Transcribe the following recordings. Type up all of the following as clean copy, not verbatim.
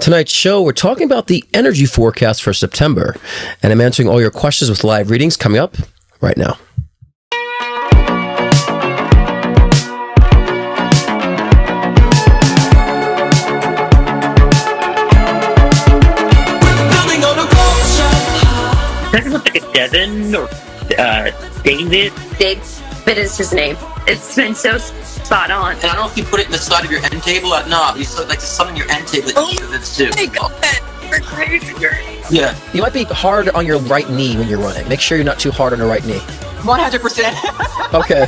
Tonight's show, we're talking about the energy forecast for September, and I'm answering all your questions with live readings coming up right now. That looks like a Devin or David. David is his name. It's been so spot on. And I don't know if you put it in the side of your end table or not. You saw like something in your end table that you this too. My God, you're crazy. Yeah. You might be hard on your right knee when you're running. Make sure you're not too hard on the right knee. 100%. Okay.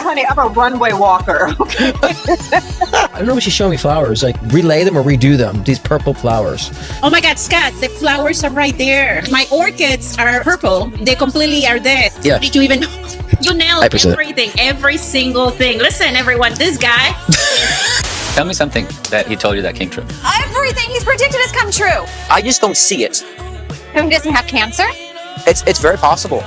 Honey, I'm a runway walker. I don't know what she's showing me flowers. Like, relay them or redo them. These purple flowers. Oh my God, Scott, the flowers are right there. My orchids are purple. They completely are dead. Yeah. Did you even know? You nailed 100%. everything, every single thing. Listen, everyone, this guy. Tell me something that he told you that came true. Everything he's predicted has come true. I just don't see it. Who doesn't have cancer? It's very possible.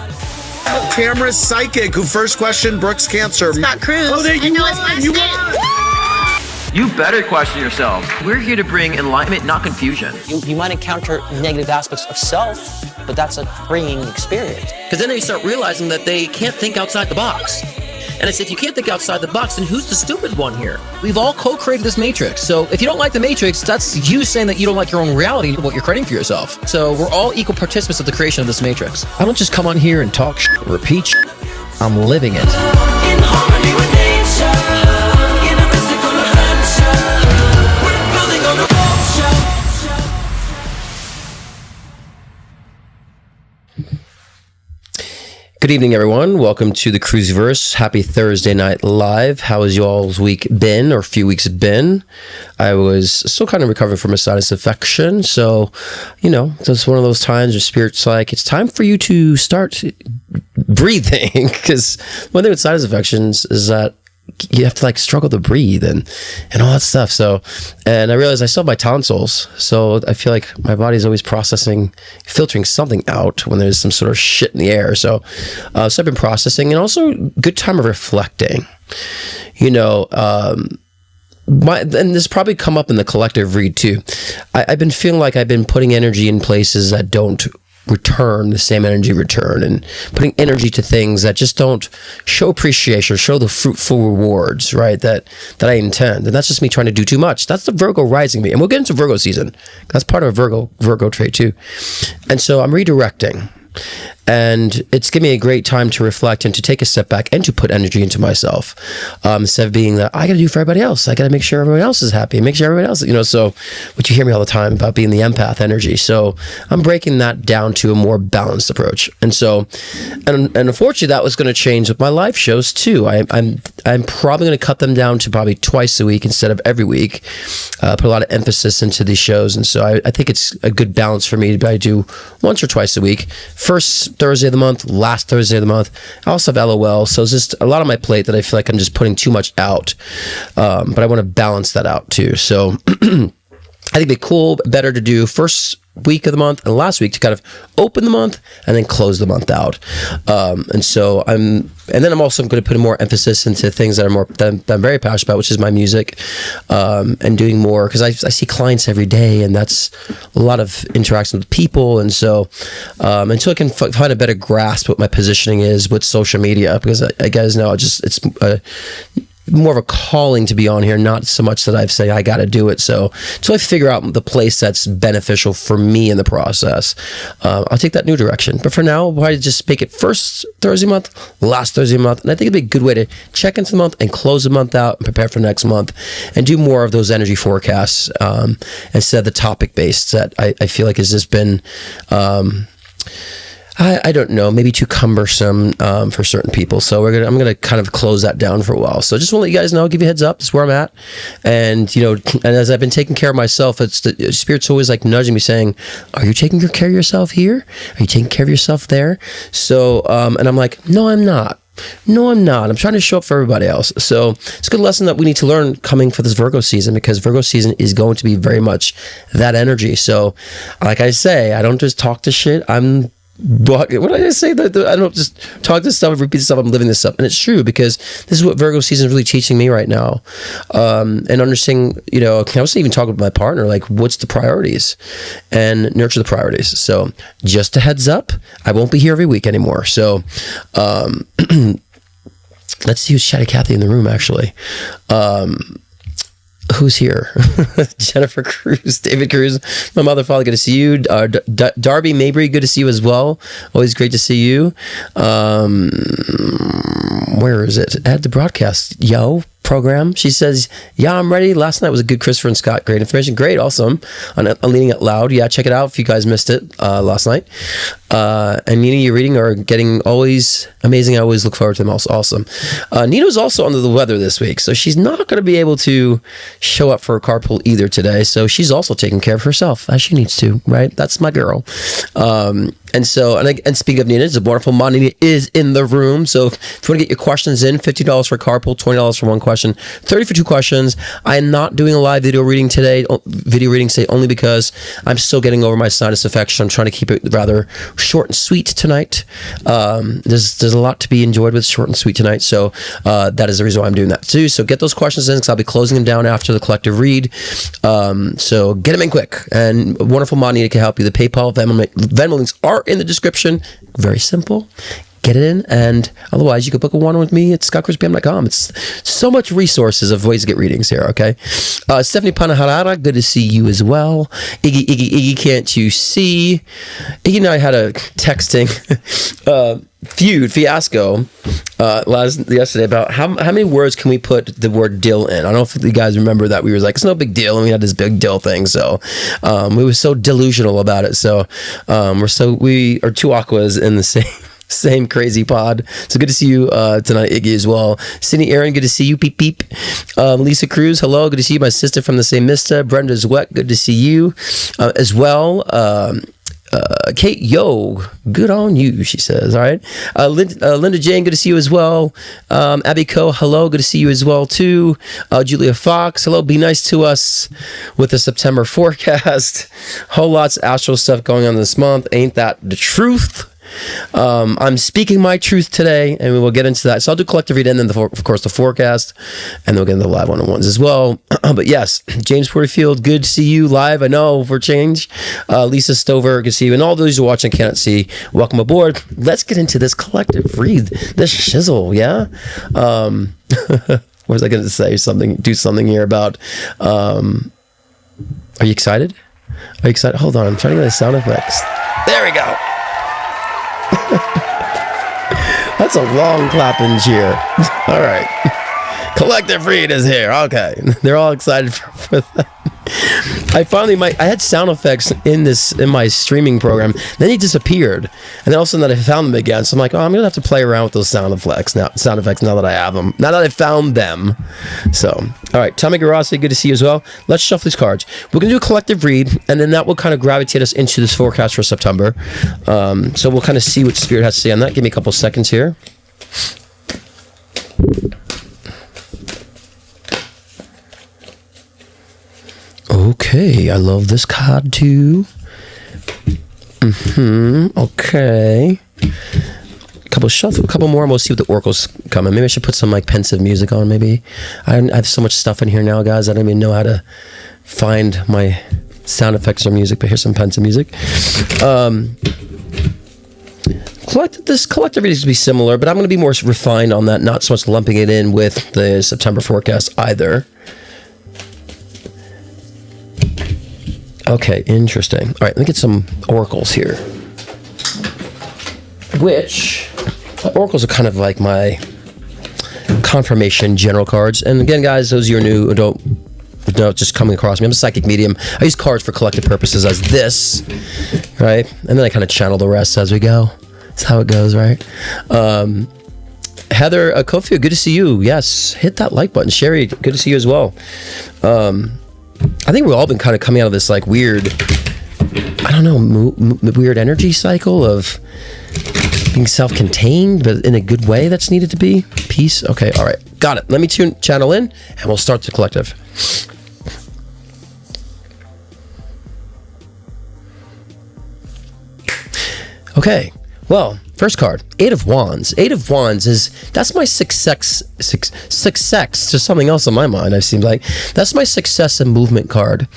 Camera's psychic, who first questioned Brooke's cancer. Scott Cruz. Oh, I know it's last won. You better question yourself. We're here to bring enlightenment, not confusion. You might encounter negative aspects of self, but that's a freeing experience. Because then they start realizing that they can't think outside the box. And I say, if you can't think outside the box, then who's the stupid one here? We've all co-created this matrix. So if you don't like the matrix, that's you saying that you don't like your own reality, what you're creating for yourself. So we're all equal participants of the creation of this matrix. I don't just come on here and talk repeat I'm living it. In harmony with nature, in a mystical adventure, we're building on a culture. Good evening, everyone. Welcome to the Cruiseverse. Happy Thursday night live. How has y'all's week been, or few weeks been? I was still kind of recovering from a sinus infection. So, it's one of those times where Spirit's like, it's time for you to start breathing. Because one thing with sinus infections is that you have to struggle to breathe and all that stuff. So, and I realized I still have my tonsils. So I feel like my body's always filtering something out when there's some sort of shit in the air. So I've been processing, and also good time of reflecting, and this probably come up in the collective read too. I've been feeling like I've been putting energy in places that don't return the same energy return, and putting energy to things that just don't show appreciation or show the fruitful rewards, right, that I intend. And that's just me trying to do too much. That's the Virgo rising me, and we'll get into Virgo season. That's part of a Virgo trait too. And so I'm redirecting, and it's giving me a great time to reflect and to take a step back and to put energy into myself, instead of being that I got to do for everybody else. I got to make sure everyone else is happy and make sure everybody else, so what you hear me all the time about being the empath energy. So I'm breaking that down to a more balanced approach. And so, and unfortunately that was going to change with my live shows too. I'm probably going to cut them down to probably twice a week instead of every week, put a lot of emphasis into these shows. And so I think it's a good balance for me to probably do once or twice a week. First Thursday of the month, last Thursday of the month. I also have LOL, so it's just a lot on my plate that I feel like I'm just putting too much out, but I want to balance that out too. So I think it'd be cool, better to do first week of the month and last week to kind of open the month and then close the month out. And then I'm also going to put more emphasis into things that I'm very passionate about, which is my music, and doing more, because I see clients every day, and that's a lot of interaction with people. And so until I can find a better grasp what my positioning is with social media, because I guys know it's more of a calling to be on here, not so much that I've say I got to do it. So until I figure out the place that's beneficial for me in the process, I'll take that new direction. But for now, I'll probably just make it first Thursday month, last Thursday month, and I think it'd be a good way to check into the month and close the month out and prepare for next month, and do more of those energy forecasts instead of the topic based that I feel like has just been. I don't know, maybe too cumbersome for certain people. So I'm gonna kind of close that down for a while. So just want to let you guys know, give you a heads up. This is where I'm at, and and as I've been taking care of myself, it's the Spirit's always nudging me, saying, "Are you taking care of yourself here? Are you taking care of yourself there?" So and I'm like, "No, I'm not. No, I'm not. I'm trying to show up for everybody else." So it's a good lesson that we need to learn coming for this Virgo season, because Virgo season is going to be very much that energy. So like I say, I don't just talk to shit. I'm What did I say? That I don't just talk this stuff, repeat this stuff. I'm living this stuff, and it's true because this is what Virgo season is really teaching me right now, and understanding. I was even talking with my partner, like, what's the priorities, and nurture the priorities. So, just a heads up, I won't be here every week anymore. So, let's see who's Chatty Cathy in the room. Actually, who's here? Jennifer Cruz, David Cruz, my mother, father, good to see you. Darby Mabry, good to see you as well. Always great to see you. Where is it? Add the broadcast, program. She says, yeah, I'm ready. Last night was a good Christopher and Scott. Great information. Great. Awesome. On Leaning Out Loud. Yeah, check it out if you guys missed it last night. And Nina, your reading are getting always amazing. I always look forward to them. Also awesome. Nina's also under the weather this week, so she's not going to be able to show up for a carpool either today. So she's also taking care of herself as she needs to, right? That's my girl. And speaking of Nina, it's a wonderful mom. Nina is in the room. So if you want to get your questions in, $50 for a carpool, $20 for one question, $30 for two questions. I am not doing a live video reading today, only because I'm still getting over my sinus infection. I'm trying to keep it rather short and sweet tonight. There's a lot to be enjoyed with short and sweet tonight. So that is the reason why I'm doing that too. So get those questions in because I'll be closing them down after the collective read. So get them in quick. And wonderful mom Nina can help you. The PayPal, Venmo links are in the description. Very simple. Get it in, and otherwise you can book a one with me at scottchrispm.com. It's so much resources of ways to get readings here, okay? Stephanie Panaharara, good to see you as well. Iggy, can't you see? Iggy and I had a texting fiasco yesterday about how many words can we put the word dill in. I don't know if you guys remember that. We were like, it's no big deal, and we had this big dill thing. So we were so delusional about it. So we are two aquas in the same crazy pod. So good to see you tonight, Iggy, as well. Sydney Aaron, good to see you. Peep peep. Lisa Cruz, hello, good to see you. My sister from the same Mista. Brenda Zwett, good to see you as well. Kate, good on you, she says. All right. Linda Jane, good to see you as well. Abby Coe, hello, good to see you as well too. Julia Fox, hello, be nice to us with the September forecast. Whole lots of astral stuff going on this month. Ain't that the truth? I'm speaking my truth today, and we will get into that. So I'll do collective read and then, of course, the forecast, and then we'll get into the live one-on-ones as well. But yes, James Porterfield, good to see you live. I know for change. Lisa Stover, good to see you. And all those who are watching cannot see, welcome aboard. Let's get into this collective read, this shizzle, yeah? What was I going to say? Do something here about... Are you excited? Are you excited? Hold on, I'm trying to get the sound effects. There we go. That's a long clapping cheer. All right. Collective read is here. Okay. They're all excited for that. I had sound effects in my streaming program. Then he disappeared. And then all of a sudden I found them again. So I'm like, I'm going to have to play around with those sound effects now that I have them. Now that I found them. So, all right. Tommy Garasi, good to see you as well. Let's shuffle these cards. We're going to do a collective read, and then that will kind of gravitate us into this forecast for September. So we'll kind of see what Spirit has to say on that. Give me a couple seconds here. Okay, I love this card too. Okay. A couple more, and we'll see what the oracles come in. Maybe I should put some like pensive music on. Maybe I have so much stuff in here now, guys. I don't even know how to find my sound effects or music. But here's some pensive music. This collective reading is to be similar, but I'm going to be more refined on that. Not so much lumping it in with the September forecast either. Okay, interesting. All right, let me get some oracles here. Oracles are kind of like my confirmation general cards. And again, guys, those of you who are new, don't just coming across me. I'm a psychic medium. I use cards for collective purposes as this, right? And then I kind of channel the rest as we go. That's how it goes, right? Heather Kofi, good to see you. Yes, hit that like button. Sherry, good to see you as well. I think we've all been kind of coming out of this like weird, I don't know, weird energy cycle of being self-contained, but in a good way that's needed to be. Peace. Okay, all right. Got it. Let me channel in, and we'll start the collective. Okay, well, first card, Eight of Wands. Eight of Wands that's my success to something else on my mind, I seem like. That's my success and movement card.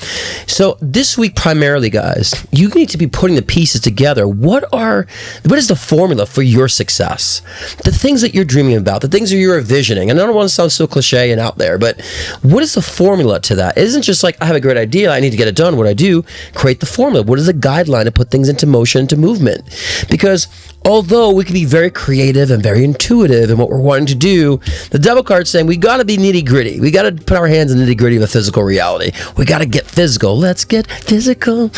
So this week primarily, guys, you need to be putting the pieces together. What is the formula for your success? The things that you're dreaming about, the things that you're envisioning. And I don't want to sound so cliche and out there, but what is the formula to that? It isn't just like, I have a great idea, I need to get it done. What I do, create the formula. What is the guideline to put things into motion, into movement? Because although we can be very creative and very intuitive in what we're wanting to do, the devil card's saying we got to be nitty gritty. We got to put our hands in the nitty gritty of a physical reality. We got to get physical. Let's get physical,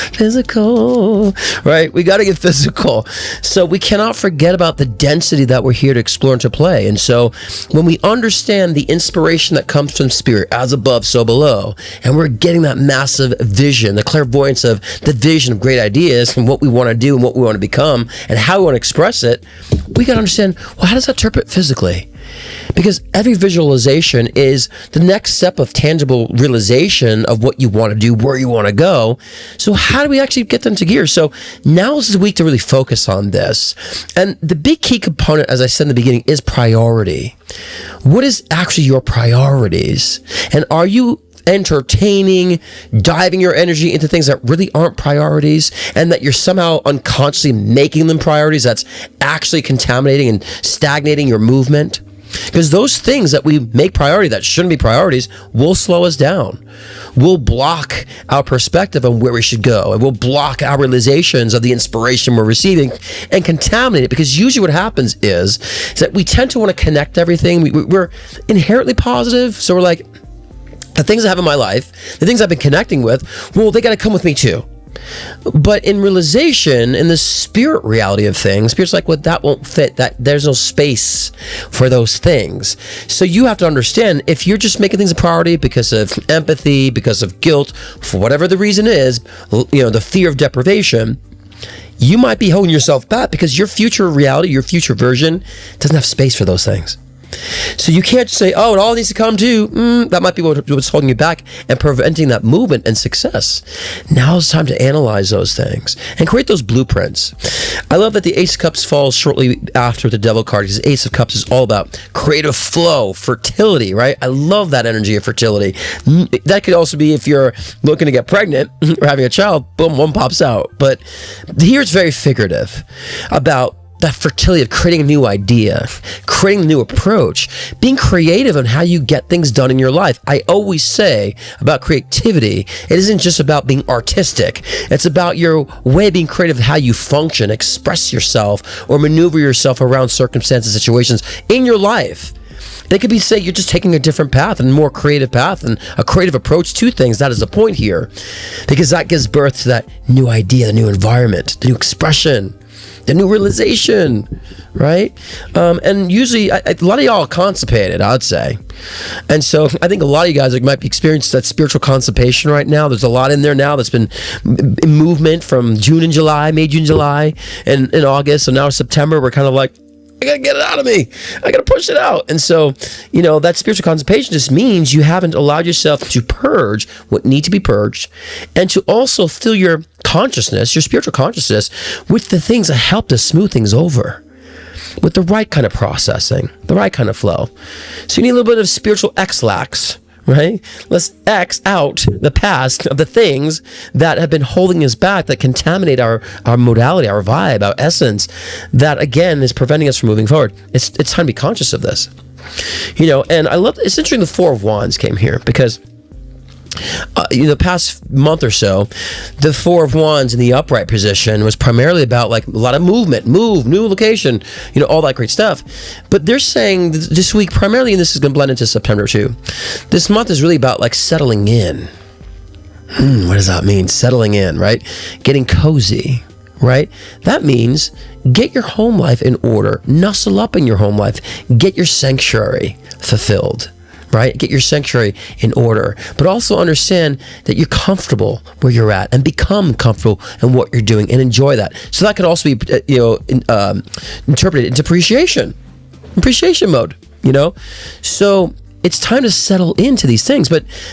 right? We got to get physical. So we cannot forget about the density that we're here to explore and to play. And so when we understand the inspiration that comes from spirit, as above, so below, and we're getting that massive vision, the clairvoyance of the vision of great ideas and what we want to do and what we want to become and how we want to express it, we got to understand, well, how does that interpret physically? Because every visualization is the next step of tangible realization of what you want to do, where you want to go. So how do we actually get them to gear? So now is the week to really focus on this. And the big key component, as I said in the beginning, is priority. What is actually your priorities? And are you entertaining, diving your energy into things that really aren't priorities, and that you're somehow unconsciously making them priorities that's actually contaminating and stagnating your movement? Because those things that we make priority that shouldn't be priorities will slow us down. Will block our perspective on where we should go, and will block our realizations of the inspiration we're receiving and contaminate it. Because usually what happens is that we tend to want to connect everything. We're inherently positive, so we're like, the things I have in my life, the things I've been connecting with, well, they got to come with me too. But in realization, in the spirit reality of things, spirit's like, well, that won't fit. That there's no space for those things. So you have to understand, if you're just making things a priority because of empathy, because of guilt, for whatever the reason is, the fear of deprivation, you might be holding yourself back because your future reality, your future version doesn't have space for those things. So you can't say, oh, it all needs to come to, that might be what's holding you back and preventing that movement and success. Now it's time to analyze those things and create those blueprints. I love that the Ace of Cups falls shortly after the Devil card, because Ace of Cups is all about creative flow, fertility, right? I love that energy of fertility. That could also be if you're looking to get pregnant or having a child, boom, one pops out. But here it's very figurative about that fertility of creating a new idea, creating a new approach, being creative on how you get things done in your life. I always say about creativity, it isn't just about being artistic. It's about your way of being creative, how you function, express yourself, or maneuver yourself around circumstances, situations in your life. They could be, say, you're just taking a different path and more creative path and a creative approach to things. That is the point here, because that gives birth to that new idea, the new environment, the new expression, the new realization, right? And usually, a lot of y'all are constipated, I'd say. And so I think a lot of you guys might be experiencing that spiritual constipation right now. There's a lot in there now that's been in movement from June and July, May, June, July, and in August. So now September, we're kind of like, I gotta get it out of me. I gotta push it out. And so, that spiritual constipation just means you haven't allowed yourself to purge what needs to be purged, and to also fill your consciousness, your spiritual consciousness, with the things that help to smooth things over, with the right kind of processing, the right kind of flow. So you need a little bit of spiritual X-lax, right? Let's X out the past of the things that have been holding us back, that contaminate our modality, our vibe, our essence, that again is preventing us from moving forward. It's time to be conscious of this. And I love, it's interesting the Four of Wands came here, because the past month or so, the Four of Wands in the upright position was primarily about like a lot of movement, new location, all that great stuff. But they're saying this week primarily, and this is going to blend into September too, this month is really about like settling in. What does that mean? Settling in, right? Getting cozy, right? That means get your home life in order, nuzzle up in your home life, get your sanctuary fulfilled. Right? Get your sanctuary in order, but also understand that you're comfortable where you're at and become comfortable in what you're doing and enjoy that. So that could also be, interpreted into appreciation mode, So it's time to settle into these things.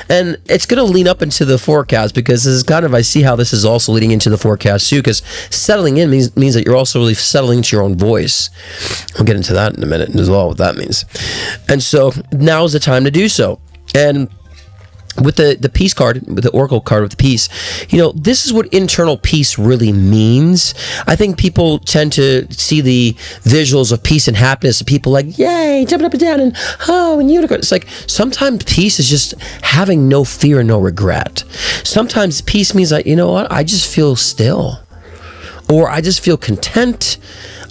And it's going to lean up into the forecast, because this is kind of, I see how this is also leading into the forecast too, because settling in means that you're also really settling into your own voice. I'll get into that in a minute as well, what that means. And so now is the time to do so. And with the peace card, with the oracle card with the peace, this is what internal peace really means. I think people tend to see the visuals of peace and happiness, of people like, yay, jumping up and down and and unicorn. It's like, sometimes peace is just having no fear and no regret. Sometimes peace means like, I just feel still, or I just feel content.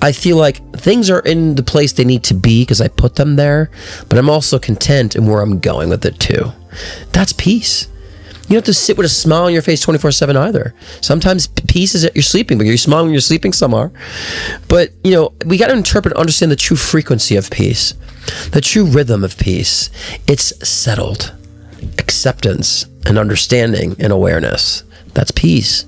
I feel like things are in the place they need to be because I put them there, but I'm also content in where I'm going with it too. That's peace. You don't have to sit with a smile on your face 24/7 either. Sometimes peace is that you're sleeping, but you're smiling when you're sleeping somewhere. But, we got to interpret and understand the true frequency of peace, the true rhythm of peace. It's settled acceptance and understanding and awareness. That's peace.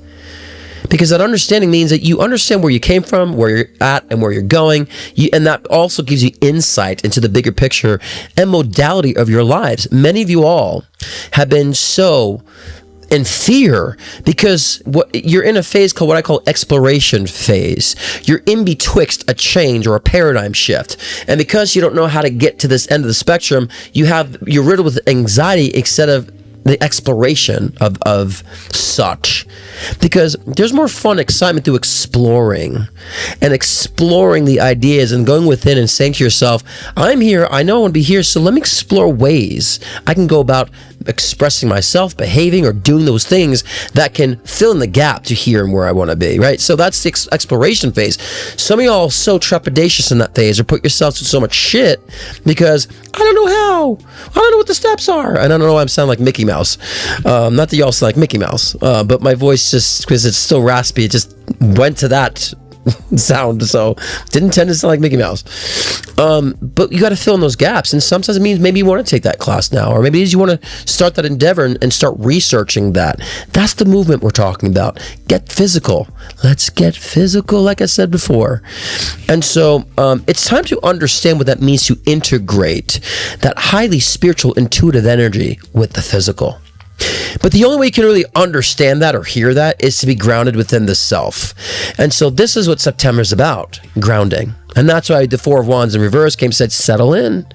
Because that understanding means that you understand where you came from, where you're at, and where you're going. And that also gives you insight into the bigger picture and modality of your lives. Many of you all have been so in fear because you're in a phase called what I call exploration phase. You're in betwixt a change or a paradigm shift. And because you don't know how to get to this end of the spectrum, you're riddled with anxiety instead of the exploration of such, because there's more fun, excitement through exploring the ideas and going within and saying to yourself, I'm here, I know I want to be here, so let me explore ways I can go about expressing myself, behaving, or doing those things that can fill in the gap to here and where I want to be, right? So that's the exploration phase. Some of y'all are so trepidatious in that phase, or put yourselves through so much shit because I don't know how, I don't know what the steps are, and I don't know why I'm sounding like Mickey Mouse. Not that y'all sound like Mickey Mouse, but my voice, just because it's still raspy, it just went to that sound, so didn't tend to sound like Mickey Mouse. But you got to fill in those gaps, and sometimes it means maybe you want to take that class now, or maybe it is you want to start that endeavor and start researching that. That's the movement we're talking about. Get physical. Let's get physical, like I said before. And so it's time to understand what that means to integrate that highly spiritual, intuitive energy with the physical. But the only way you can really understand that or hear that is to be grounded within the self. And so this is what September is about, grounding. And that's why the Four of Wands in reverse said, settle in.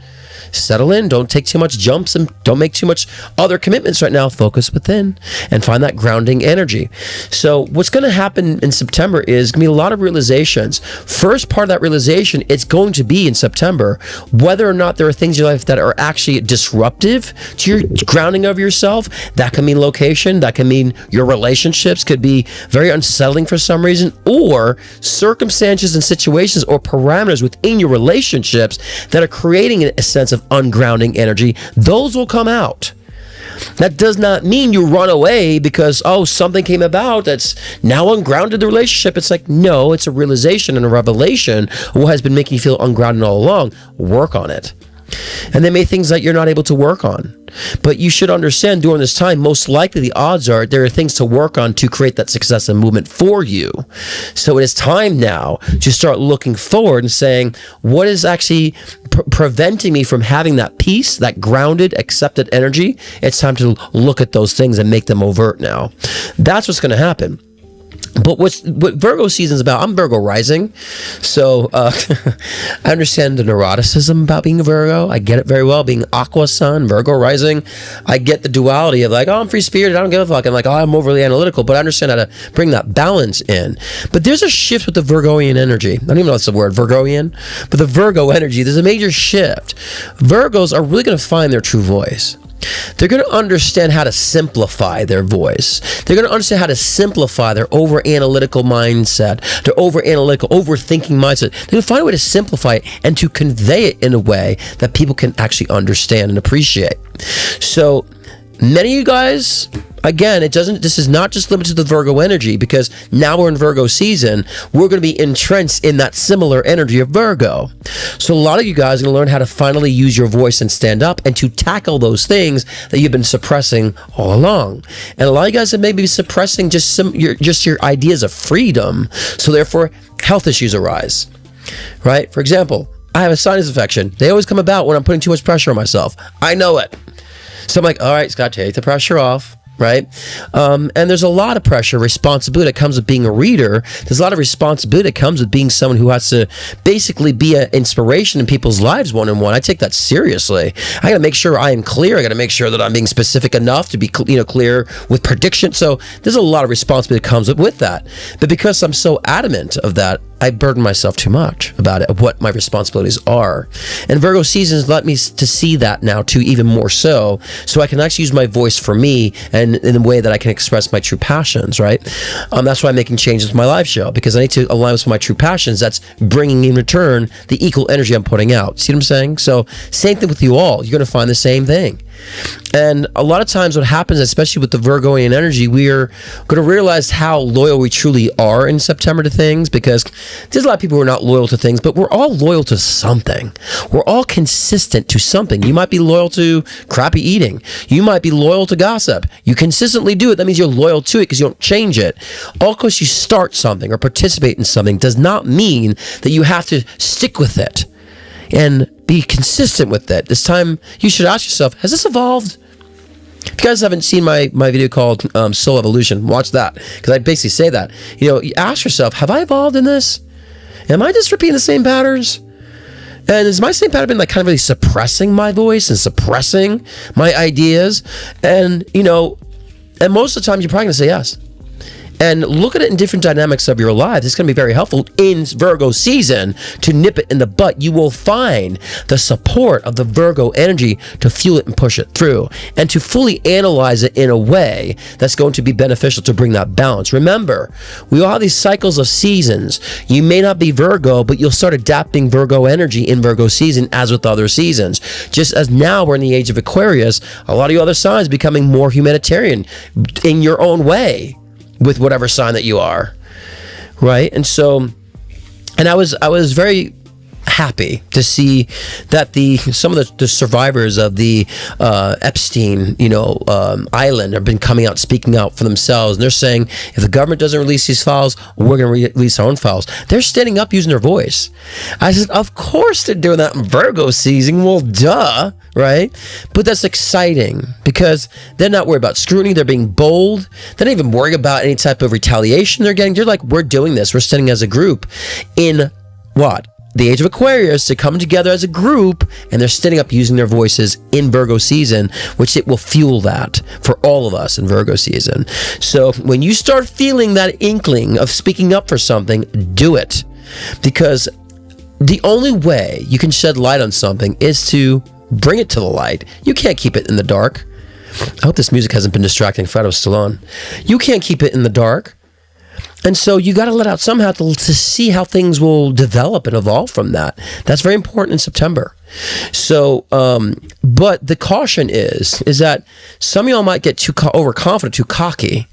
Settle in. Don't take too much jumps and don't make too much other commitments right now. Focus within and find that grounding energy. So what's going to happen in September is going to be a lot of realizations. First part of that realization, it's going to be in September, whether or not there are things in your life that are actually disruptive to your grounding of yourself. That can mean location. That can mean your relationships could be very unsettling for some reason, or circumstances and situations or parameters within your relationships that are creating a sense of ungrounding energy. Those will come out. That does not mean you run away because, something came about that's now ungrounded the relationship. It's like, no, it's a realization and a revelation of what has been making you feel ungrounded all along. Work on it. And there may be things that you're not able to work on. But you should understand during this time, most likely the odds are there are things to work on to create that success and movement for you. So it is time now to start looking forward and saying, what is actually preventing me from having that peace, that grounded, accepted energy? It's time to look at those things and make them overt now. That's what's going to happen. But what Virgo season is about, I'm Virgo rising, so I understand the neuroticism about being a Virgo. I get it very well, being Aqua Sun, Virgo rising. I get the duality of like, I'm free-spirited, I don't give a fuck, and like, I'm overly analytical, but I understand how to bring that balance in. But there's a shift with the Virgoian energy. I don't even know if that's the word, Virgoian, but the Virgo energy, there's a major shift. Virgos are really going to find their true voice. They're going to understand how to simplify their voice. They're going to understand how to simplify their over-analytical mindset, their over-analytical, overthinking mindset. They're going to find a way to simplify it and to convey it in a way that people can actually understand and appreciate. So many of you guys, again, this is not just limited to the Virgo energy, because now we're in Virgo season. We're going to be entrenched in that similar energy of Virgo. So a lot of you guys are going to learn how to finally use your voice and stand up and to tackle those things that you've been suppressing all along. And a lot of you guys have maybe been suppressing just your ideas of freedom. So therefore, health issues arise, right? For example, I have a sinus infection. They always come about when I'm putting too much pressure on myself. I know it. So I'm like, all right, Scott, take the pressure off. Right? And there's a lot of pressure, responsibility that comes with being a reader. There's a lot of responsibility that comes with being someone who has to basically be an inspiration in people's lives one-on-one. I take that seriously. I got to make sure I am clear. I got to make sure that I'm being specific enough to be clear with prediction. So there's a lot of responsibility that comes with that. But because I'm so adamant of that, I burden myself too much about it, of what my responsibilities are. And Virgo seasons let me to see that now too, even more so I can actually use my voice for me and in a way that I can express my true passions, right? That's why I'm making changes with my live show, because I need to align with my true passions. That's bringing in return the equal energy I'm putting out. See what I'm saying? So same thing with you all. You're going to find the same thing. And a lot of times what happens, especially with the Virgoian energy, we're going to realize how loyal we truly are in September to things, because there's a lot of people who are not loyal to things, but we're all loyal to something. We're all consistent to something. You might be loyal to crappy eating. You might be loyal to gossip. You consistently do it. That means you're loyal to it because you don't change it. All because you start something or participate in something does not mean that you have to stick with it and be consistent with it. This time, you should ask yourself, has this evolved? If you guys haven't seen my video called Soul Evolution, watch that, because I basically say that. You ask yourself, have I evolved in this? Am I just repeating the same patterns? And has my same pattern been kind of really suppressing my voice and suppressing my ideas? And, and most of the time, you're probably going to say yes. And look at it in different dynamics of your life. This is going to be very helpful in Virgo season to nip it in the butt. You will find the support of the Virgo energy to fuel it and push it through, and to fully analyze it in a way that's going to be beneficial to bring that balance. Remember, we all have these cycles of seasons. You may not be Virgo, but you'll start adapting Virgo energy in Virgo season as with other seasons. Just as now we're in the age of Aquarius, a lot of you other signs becoming more humanitarian in your own way, with whatever sign that you are, right? And so, and I was very happy to see that some of the survivors of the Epstein, island have been coming out, speaking out for themselves, and they're saying, if the government doesn't release these files, we're going to release our own files. They're standing up using their voice. I said, of course they're doing that in Virgo season. Well, duh, right? But that's exciting because they're not worried about scrutiny. They're being bold. They're not even worried about any type of retaliation they're getting. They're like, we're doing this. We're standing as a group in what? The age of Aquarius, to come together as a group, and they're standing up using their voices in Virgo season, which it will fuel that for all of us in Virgo season. So when you start feeling that inkling of speaking up for something, do it. Because the only way you can shed light on something is to bring it to the light. You can't keep it in the dark. I hope this music hasn't been distracting Fredo Stallone. You can't keep it in the dark. And so you got to let out somehow to see how things will develop and evolve from that. That's very important in September. So, but the caution is that some of y'all might get too overconfident, too cocky.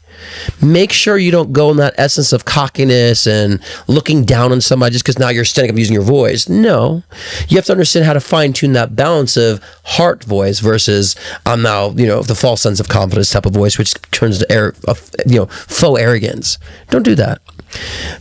Make sure you don't go in that essence of cockiness and looking down on somebody just because now you're standing up using your voice. No, you have to understand how to fine tune that balance of heart voice versus I'm now, the false sense of confidence type of voice, which turns to faux arrogance. Don't do that.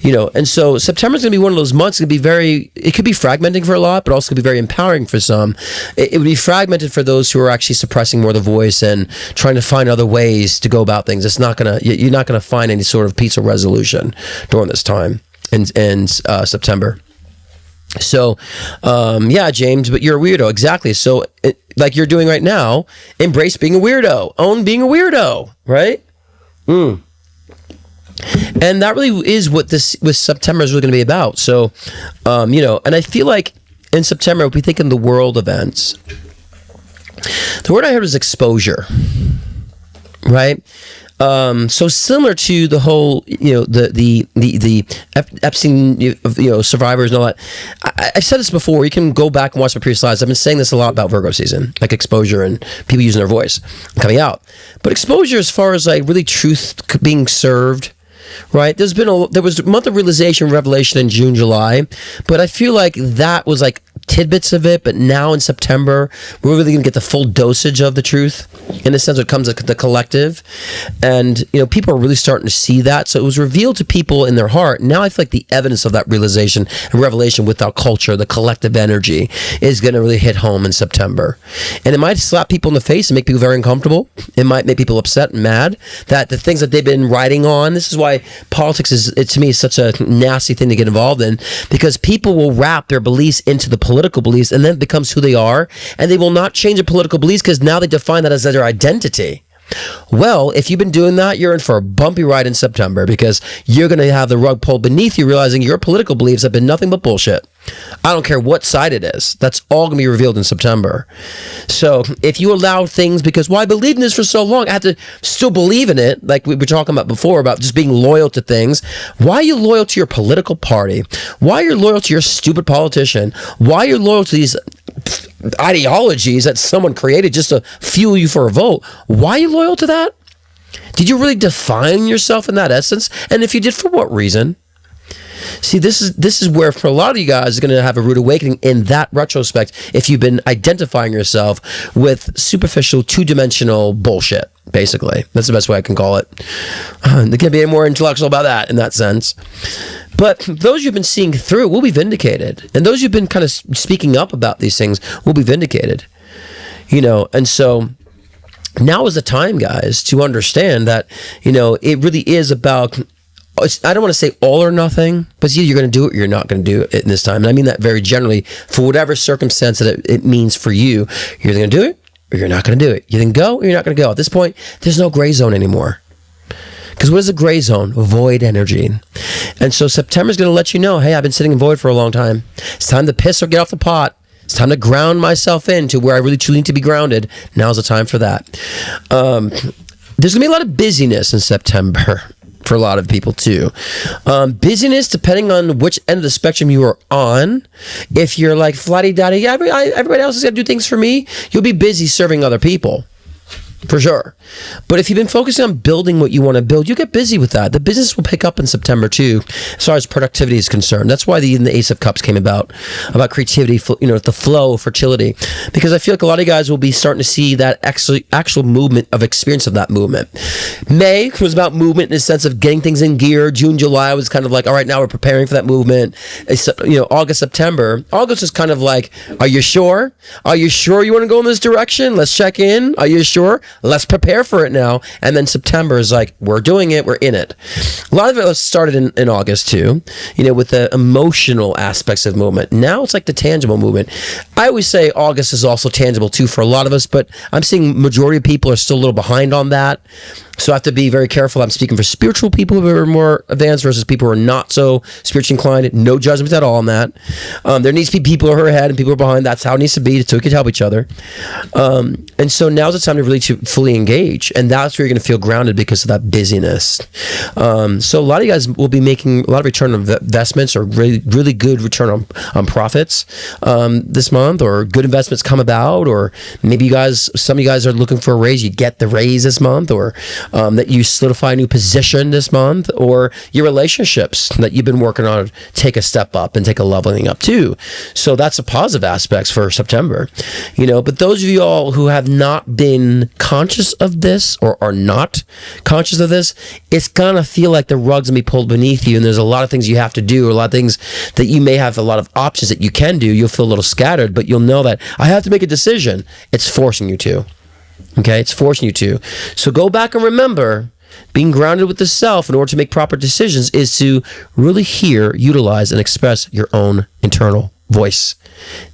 And so September is going to be one of those months. It could be fragmenting for a lot, but also could be very empowering for some. It would be fragmented for those who are actually suppressing more of the voice and trying to find other ways to go about things. You're not going to find any sort of peaceful resolution during this time in September. So, James, but you're a weirdo. Exactly. So like you're doing right now, embrace being a weirdo, own being a weirdo, right? And that really is what September is really going to be about. So, and I feel like in September, if we think in the world events, the word I heard was exposure, right? So similar to the whole, the Epstein, survivors and all that. I've said this before. You can go back and watch my previous slides. I've been saying this a lot about Virgo season, like exposure and people using their voice coming out. But exposure, as far as like really truth being served, right? There was a month of realization, revelation in June, July, but I feel like that was like tidbits of it, but now in September, we're really going to get the full dosage of the truth in a sense when it comes to the collective. And, people are really starting to see that. So it was revealed to people in their heart. Now I feel like the evidence of that realization and revelation with our culture, the collective energy, is going to really hit home in September. And it might slap people in the face and make people very uncomfortable. It might make people upset and mad that the things that they've been writing on, this is why politics is, to me, is such a nasty thing to get involved in, because people will wrap their beliefs into the political beliefs, and then it becomes who they are, and they will not change their political beliefs because now they define that as their identity. Well, if you've been doing that, you're in for a bumpy ride in September, because you're going to have the rug pulled beneath you, realizing your political beliefs have been nothing but bullshit. I don't care what side it is. That's all going to be revealed in September. So if you allow things, because, well, I believed in this for so long, I have to still believe in it, like we were talking about before, about just being loyal to things. Why are you loyal to your political party? Why are you loyal to your stupid politician? Why are you loyal to these ideologies that someone created just to fuel you for a vote? Why are you loyal to that? Did you really define yourself in that essence? And if you did, for what reason? See, this is where for a lot of you guys is going to have a rude awakening in that retrospect if you've been identifying yourself with superficial, two-dimensional bullshit, basically. That's the best way I can call it. There can't be any more intellectual about that in that sense. But those you've been seeing through will be vindicated. And those who've been kind of speaking up about these things will be vindicated. And so now is the time, guys, to understand that, it really is about, I don't want to say all or nothing, but either you're going to do it or you're not going to do it in this time. And I mean that very generally, for whatever circumstance that it means for you. You're either going to do it or you're not going to do it. You're going to go or you're not going to go. At this point, there's no gray zone anymore. Because what is a gray zone? Void energy. And so September is going to let you know, hey, I've been sitting in void for a long time. It's time to piss or get off the pot. It's time to ground myself into where I really truly need to be grounded. Now's the time for that. There's going to be a lot of busyness in September for a lot of people too. Busyness, depending on which end of the spectrum you are on. If you're like flatty-daddy, everybody else is going to do things for me, you'll be busy serving other people. For sure. But if you've been focusing on building what you want to build, you get busy with that. The business will pick up in September too, as far as productivity is concerned. That's why the Ace of Cups came about creativity, the flow, fertility. Because I feel like a lot of guys will be starting to see that actual movement of experience of that movement. May was about movement in the sense of getting things in gear. June, July was kind of like, all right, now we're preparing for that movement. It's, August, September. August is kind of like, are you sure? Are you sure you want to go in this direction? Let's check in. Are you sure? Let's prepare for it now. And then September is like, we're doing it, we're in it. A lot of it was started in August too, with the emotional aspects of movement. Now it's like the tangible movement. I always say August is also tangible too for a lot of us, but I'm seeing majority of people are still a little behind on that. So I have to be very careful. I'm speaking for spiritual people who are more advanced versus people who are not so spiritually inclined. No judgment at all on that. There needs to be people who are ahead and people who are behind. That's how it needs to be, so we can help each other. And so now's the time to really fully engage. And that's where you're going to feel grounded because of that busyness. So a lot of you guys will be making a lot of return on investments or really, really good return on profits this month, or good investments come about, or maybe some of you guys are looking for a raise. You get the raise this month, or that you solidify a new position this month, or your relationships that you've been working on take a step up and take a leveling up too. So that's a positive aspects for September, but those of you all who have not been conscious of this or are not conscious of this, it's gonna feel like the rug's gonna be pulled beneath you, and there's a lot of things you have to do, or a lot of things that you may have a lot of options that you can do. You'll feel a little scattered, but you'll know that I have to make a decision. It's forcing you to. Okay, it's forcing you to. So go back and remember, being grounded with the self in order to make proper decisions is to really hear, utilize, and express your own internal voice,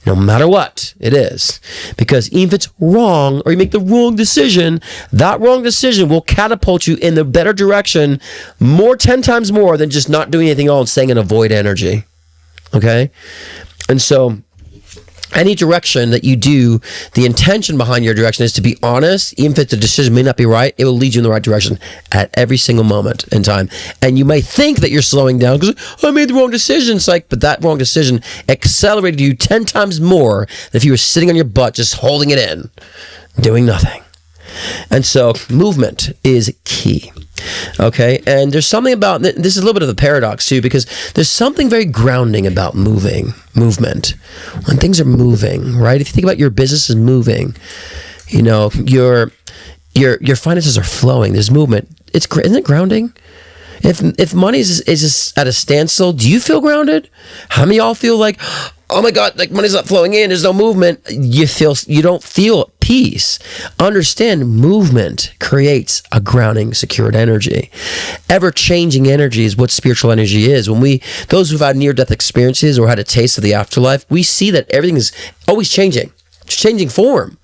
no matter what it is. Because even if it's wrong, or you make the wrong decision, that wrong decision will catapult you in the better direction 10 times more than just not doing anything at all and staying in a void energy. Okay? And so any direction that you do, the intention behind your direction is to be honest. Even if the decision may not be right, it will lead you in the right direction at every single moment in time. And you may think that you're slowing down because I made the wrong decision. It's like, but that wrong decision accelerated you 10 times more than if you were sitting on your butt just holding it in, doing nothing. And so movement is key. Okay, and there's something about this is a little bit of a paradox too, because there's something very grounding about movement. When things are moving, right? If you think about your business is moving, you know, your finances are flowing. There's movement. Isn't it grounding? If money is just at a standstill, do you feel grounded? How many of y'all feel like, oh my God, like money's not flowing in, there's no movement? You don't feel peace. Understand, movement creates a grounding, secured energy. Ever-changing energy is what spiritual energy is. When those who've had near-death experiences or had a taste of the afterlife, we see that everything is always changing. It's changing form.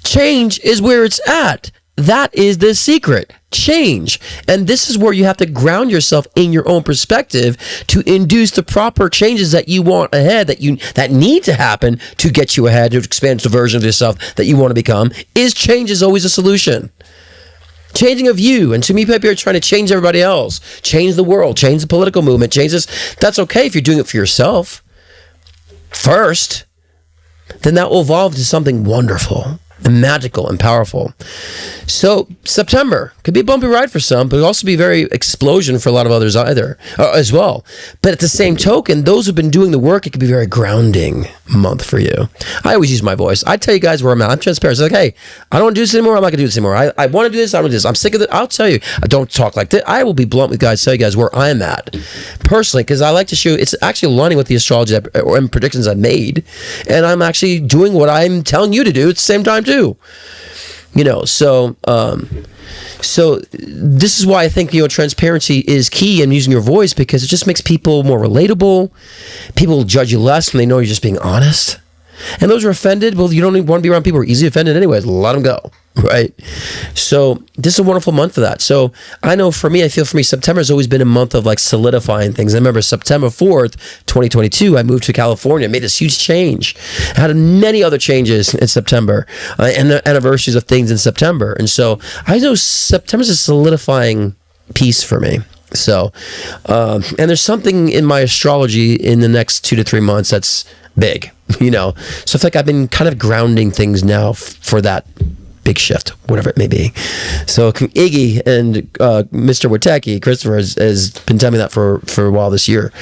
Change is where it's at. That is the secret. Change. And this is where you have to ground yourself in your own perspective to induce the proper changes that you want ahead, that need to happen to get you ahead, to expand the version of yourself that you want to become. Change is always a solution. Changing of you. And too many people are trying to change everybody else. Change the world. Change the political movement. Change this. That's okay if you're doing it for yourself first. Then that will evolve to something wonderful and magical and powerful. So September could be a bumpy ride for some, but it'll also be very explosion for a lot of others as well. But at the same token, those who've been doing the work, it could be a very grounding month for you. I always use my voice. I tell you guys where I'm at. I'm transparent. It's like, hey, I don't want to do this anymore. I'm not going to do this anymore. I want to do this. I don't do this. I'm sick of it. I'll tell you. I don't talk like that. I will be blunt with guys, tell you guys where I'm at personally, because I like to show it's actually aligning with the astrology and predictions I made, and I'm actually doing what I'm telling you to do at the same time too. You know, so this is why I think, you know, transparency is key in using your voice, because it just makes people more relatable. People will judge you less when they know you're just being honest. And those who are offended, well, you don't even want to be around people who are easily offended anyways. Let them go, right? So this is a wonderful month for that. So I know for me, September has always been a month of like solidifying things. I remember September 4th, 2022, I moved to California, made this huge change. I had many other changes in September and the anniversaries of things in September. And so I know September's a solidifying piece for me. So, and there's something in my astrology in the next 2 to 3 months that's big, you know. So I feel like I've been kind of grounding things now for that big shift, whatever it may be. So Iggy and Mr. Witecki, Christopher, has been telling me that for a while this year.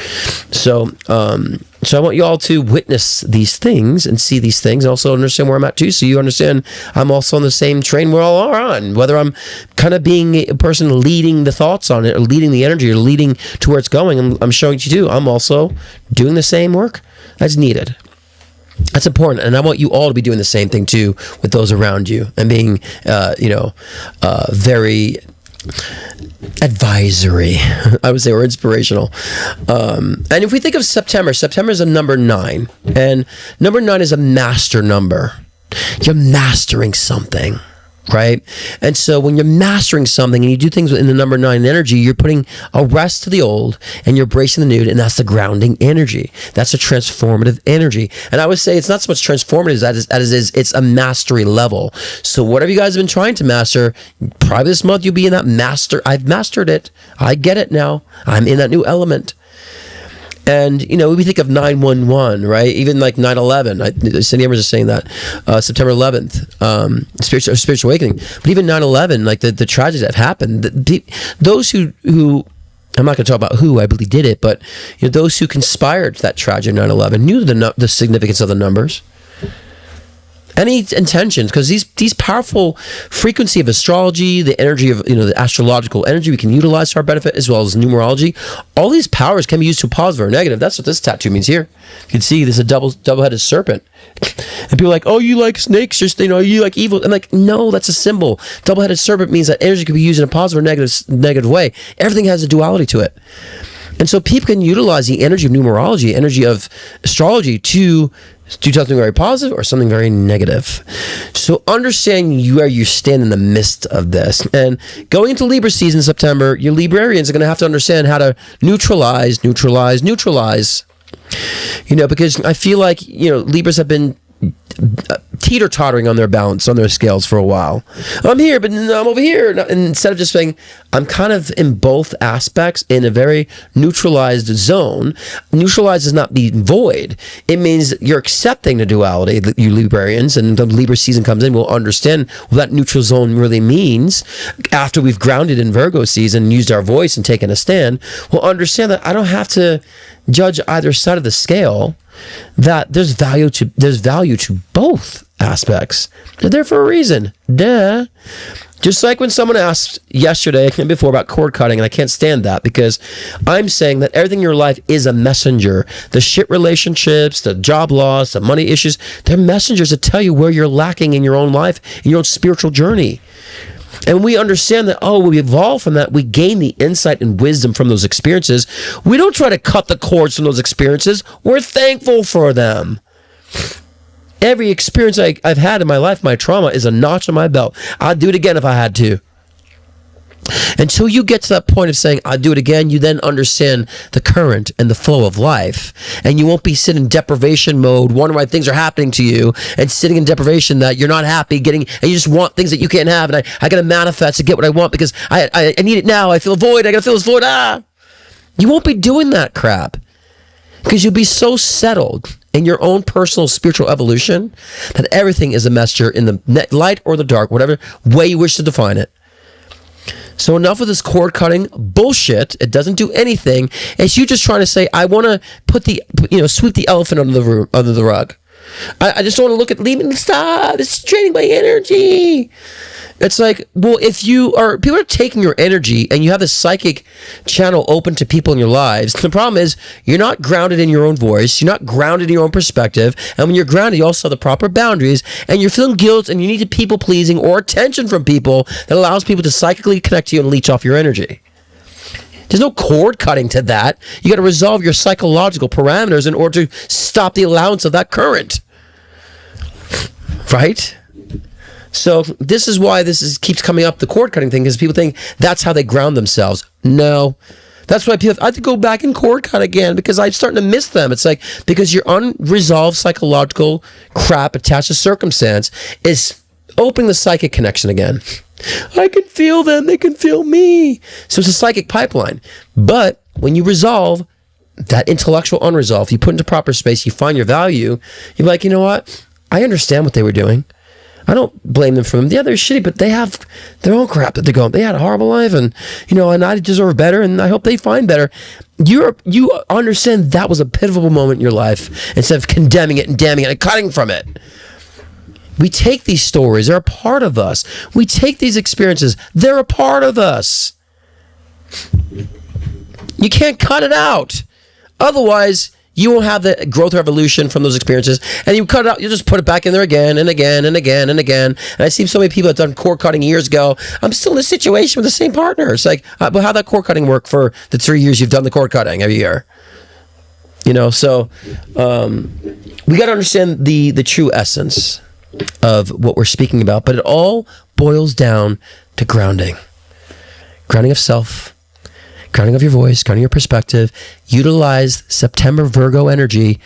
So I want you all to witness these things and see these things and also understand where I'm at too, so you understand I'm also on the same train we're all are on. Whether I'm kind of being a person leading the thoughts on it or leading the energy or leading to where it's going, I'm showing you too. I'm also doing the same work that's needed. That's important, and I want you all to be doing the same thing too with those around you and being, very advisory, I would say, or inspirational. And if we think of September is a number 9, and number 9 is a master number. You're mastering something, right? And so when you're mastering something and you do things in the number 9 energy, you're putting a rest to the old and you're embracing the new, and that's the grounding energy. That's a transformative energy. And I would say it's not so much transformative as it's a mastery level. So whatever you guys have been trying to master, probably this month you'll be in that master. I've mastered it. I get it now. I'm in that new element. And, you know, we think of 9/11, right? Even like 9/11. Cindy Emerson is saying that. September 11th, spiritual awakening. But even 9/11, like the tragedies that have happened, those who I'm not going to talk about who I believe did it, but you know, those who conspired to that tragedy of 9/11 knew the significance of the numbers. Any intentions, because these powerful frequency of astrology, the energy of, you know, the astrological energy we can utilize to our benefit, as well as numerology, all these powers can be used to positive or negative. That's what this tattoo means here. You can see there's a double-headed serpent, and people are like, oh, you like snakes, just, you know, you like evil. I'm like, no, that's a symbol. Double-headed serpent means that energy can be used in a positive or negative way. Everything has a duality to it. And so people can utilize the energy of numerology, energy of astrology to do something very positive or something very negative. So understand where you stand in the midst of this. And going into Libra season in September, your Librarians are going to have to understand how to neutralize. You know, because I feel like, you know, Libras have been teeter-tottering on their balance, on their scales for a while. I'm here, but I'm over here. And instead of just saying, I'm kind of in both aspects in a very neutralized zone. Neutralized does not mean void. It means you're accepting the duality, you Librarians, and the Libra season comes in, we'll understand what that neutral zone really means. After we've grounded in Virgo season, used our voice and taken a stand, we'll understand that I don't have to judge either side of the scale, that there's value to both aspects. They're there for a reason. Duh. Just like when someone asked yesterday and before about cord cutting, and I can't stand that because I'm saying that everything in your life is a messenger. The shit relationships, the job loss, the money issues, they're messengers that tell you where you're lacking in your own life, in your own spiritual journey. And we understand that, we evolve from that. We gain the insight and wisdom from those experiences. We don't try to cut the cords from those experiences. We're thankful for them. Every experience I've had in my life, my trauma, is a notch on my belt. I'd do it again if I had to. Until you get to that point of saying, I'll do it again, you then understand the current and the flow of life. And you won't be sitting in deprivation mode, wondering why things are happening to you, and sitting in deprivation that you're not happy getting, and you just want things that you can't have. And I got to manifest to get what I want because I need it now. I feel a void. I got to fill this void. You won't be doing that crap because you'll be so settled in your own personal spiritual evolution that everything is a messenger in the light or the dark, whatever way you wish to define it. So enough of this cord cutting bullshit. It doesn't do anything. It's you just trying to say, I want to sweep the elephant under the rug. I just don't want to look at leaving the stop. It's draining my energy. It's like, well, if people are taking your energy and you have the psychic channel open to people in your lives, the problem is you're not grounded in your own voice. You're not grounded in your own perspective. And when you're grounded, you also have the proper boundaries and you're feeling guilt and you need people pleasing or attention from people that allows people to psychically connect to you and leech off your energy. There's no cord cutting to that. You got to resolve your psychological parameters in order to stop the allowance of that current. Right? So this is why keeps coming up, the cord cutting thing, because people think that's how they ground themselves. No. That's why people, I have to go back and cord cut again because I'm starting to miss them. It's like, because your unresolved psychological crap attached to circumstance is opening the psychic connection again. I can feel them. They can feel me. So it's a psychic pipeline. But when you resolve that intellectual unresolved, you put into proper space, you find your value, you're like, you know what? I understand what they were doing. I don't blame them for them. Yeah, they're shitty, but they have their own crap that they're going. They had a horrible life, and I deserve better, and I hope they find better. You understand that was a pivotal moment in your life instead of condemning it and damning it and cutting from it. We take these stories; they're a part of us. We take these experiences; they're a part of us. You can't cut it out, otherwise. You won't have the growth or evolution from those experiences. And you cut it out, you'll just put it back in there again and again and again and again. And I see so many people that done cord cutting years ago. I'm still in a situation with the same partner. It's like, but how'd that cord cutting work for the 3 years you've done the cord cutting every year? So we got to understand the true essence of what we're speaking about. But it all boils down to grounding. Grounding of self. Grounding of your voice, grounding your perspective. Utilize September Virgo energy,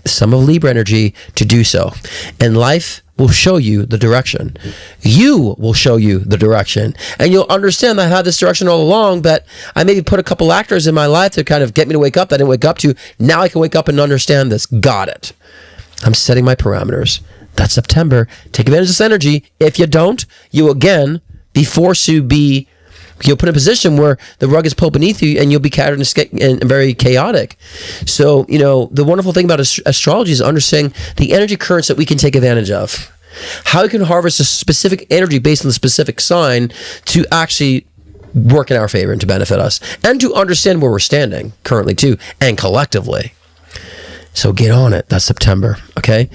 some of Libra energy to do so. And life will show you the direction. You will show you the direction. And you'll understand that I had this direction all along, but I maybe put a couple actors in my life to kind of get me to wake up that I didn't wake up to. Now I can wake up and understand this. Got it. I'm setting my parameters. That's September. Take advantage of this energy. If you don't, you again be forced to be you'll put in a position where the rug is pulled beneath you and you'll be scattered and very chaotic. So, the wonderful thing about astrology is understanding the energy currents that we can take advantage of. How we can harvest a specific energy based on the specific sign to actually work in our favor and to benefit us. And to understand where we're standing currently too, and collectively. So get on it. That's September, okay?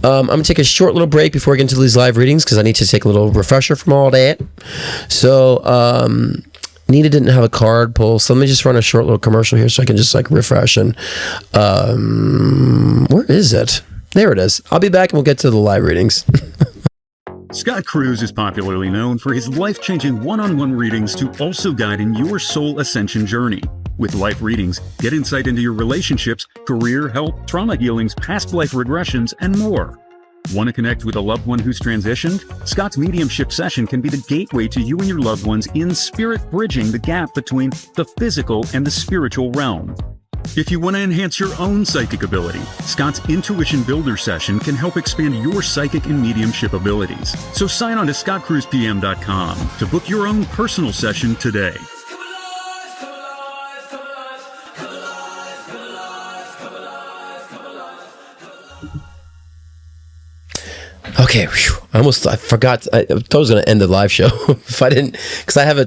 I'm going to take a short little break before we get into these live readings because I need to take a little refresher from all that. So Nita didn't have a card pull, so let me just run a short little commercial here so I can just refresh. And where is it? There it is. I'll be back and we'll get to the live readings. Scott Cruz is popularly known for his life-changing one-on-one readings to also guide in your soul ascension journey. With life readings, get insight into your relationships, career, health, trauma healings, past life regressions, and more. Want to connect with a loved one who's transitioned? Scott's mediumship session can be the gateway to you and your loved ones in spirit, bridging the gap between the physical and the spiritual realm. If you want to enhance your own psychic ability, Scott's Intuition Builder session can help expand your psychic and mediumship abilities. So sign on to scottcruzpm.com to book your own personal session today. Okay, whew, I forgot. I thought I was going to end the live show if I didn't, because I have a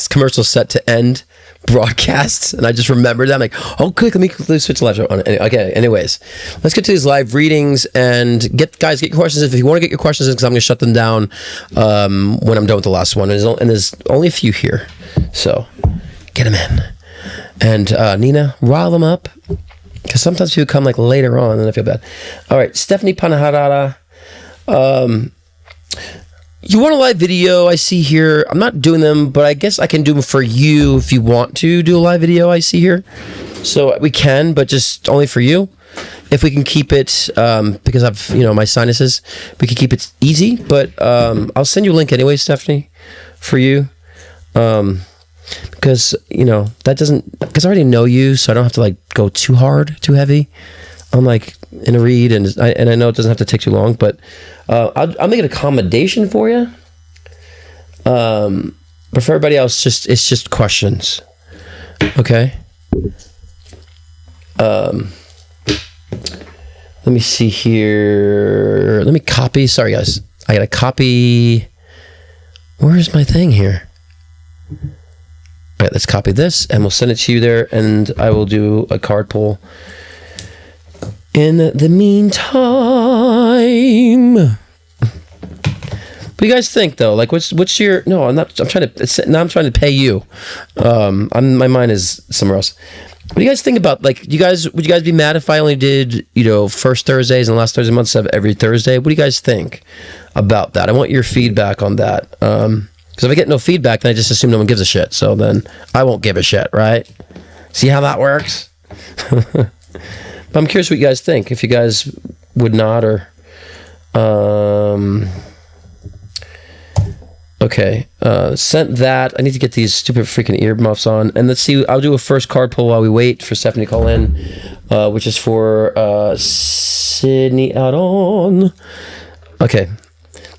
commercial set to end broadcasts, and I just remembered that. I'm like, oh, quick, let me switch the live show on. Okay, anyways, let's get to these live readings and get your questions in. If you want to get your questions in, because I'm going to shut them down when I'm done with the last one. And there's only a few here, so get them in. And Nina, rile them up, because sometimes people come like later on, and I feel bad. All right, Stephanie Panaharada. You want a live video? I see here. I'm not doing them, but I guess I can do them for you if you want to do a live video. I see here, so we can, but just only for you. If we can keep it, because I've my sinuses, we can keep it easy. But I'll send you a link anyway, Stephanie, for you, because that doesn't, because I already know you, so I don't have to like go too hard, too heavy. I'm like in a read, and I know it doesn't have to take too long, but I'll make an accommodation for you. But for everybody else, it's just questions. Okay. Let me see here. Let me copy. Sorry, guys. I gotta copy. Where's my thing here? All right, let's copy this, and we'll send it to you there, and I will do a card pull. In the meantime, what do you guys think though? Like, what's your? No, I'm not. I'm trying to pay you. My mind is somewhere else. What do you guys think about? Like, would you guys be mad if I only did first Thursdays and last Thursday month instead of every Thursday? What do you guys think about that? I want your feedback on that. Because if I get no feedback, then I just assume no one gives a shit. So then I won't give a shit, right? See how that works? I'm curious what you guys think. If you guys would not, or okay, sent that. I need to get these stupid freaking earmuffs on, and let's see. I'll do a first card pull while we wait for Stephanie to call in, which is for Sydney Aron. Okay,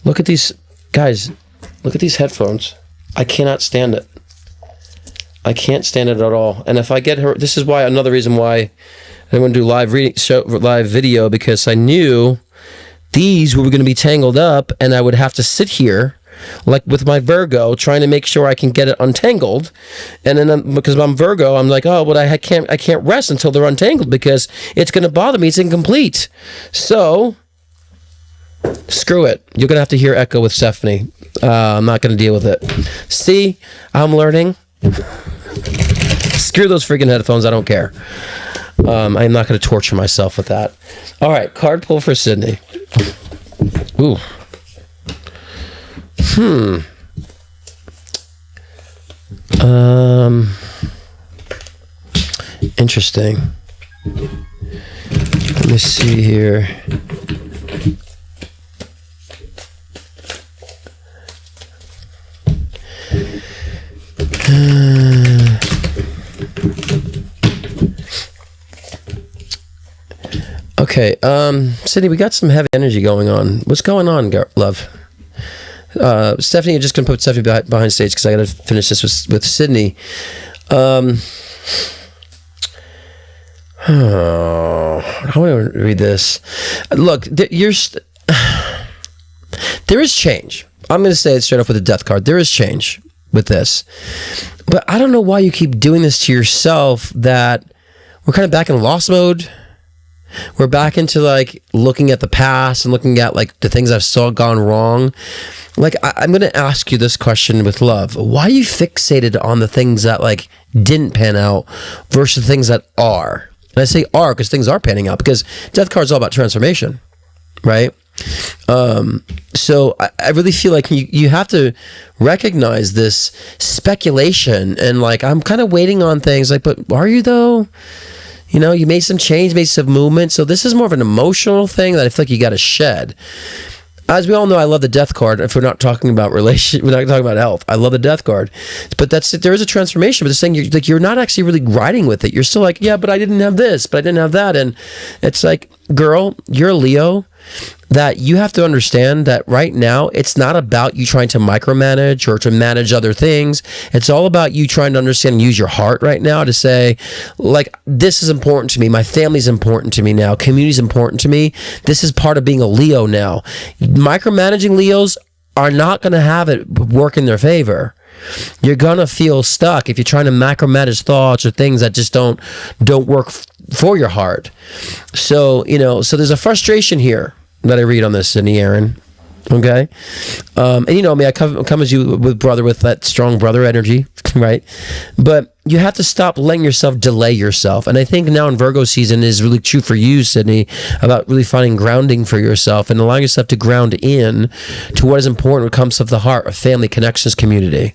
look at these guys. Look at these headphones. I cannot stand it. I can't stand it at all. And if I get her, this is why another reason why I want to do live video, because I knew these were going to be tangled up, and I would have to sit here like with my Virgo trying to make sure I can get it untangled. And then because I'm Virgo, I'm like, oh, but I can't rest until they're untangled because it's going to bother me. It's incomplete. So screw it. You're going to have to hear echo with Stephanie. I'm not going to deal with it. See, I'm learning. Screw those freaking headphones. I don't care. I'm not going to torture myself with that. All right, card pull for Sydney. Ooh. Interesting. Let me see here. Okay, Sydney, we got some heavy energy going on. What's going on, love? Stephanie, you're just going to put Stephanie behind stage because I got to finish this with Sydney. How do I read this? Look, there is change. I'm going to say it straight up with the death card. There is change with this. But I don't know why you keep doing this to yourself, that we're kind of back in lost mode. We're back into like looking at the past and looking at like the things I've saw gone wrong. Like, I'm going to ask you this question with love. Why are you fixated on the things that like didn't pan out versus things that are? And I say are because things are panning out, because death card is all about transformation, right? So I really feel like you have to recognize this speculation, and like, I'm kind of waiting on things like, but are you though? You know, you made some change, made some movement. So this is more of an emotional thing that I feel like you got to shed. As we all know, I love the death card. If we're not talking about we're not talking about health. I love the death card, but there is a transformation. But it's saying you're not actually really riding with it. You're still like, yeah, but I didn't have this, but I didn't have that, and it's like, girl, you're a Leo. That you have to understand that right now, it's not about you trying to micromanage or to manage other things. It's all about you trying to understand and use your heart right now to say, like, this is important to me. My family's important to me now. Community's important to me. This is part of being a Leo now. Micromanaging Leos are not going to have it work in their favor. You're going to feel stuck if you're trying to macromanage thoughts or things that just don't work for your heart. So, you know, so there's a frustration here that I read on this, Sydney Aaron. Okay. And you know me, I come as you with that strong brother energy, right? But you have to stop letting yourself delay yourself. And I think now in Virgo season is really true for you, Sydney, about really finding grounding for yourself and allowing yourself to ground in to what is important when it comes to the heart of family, connections, community,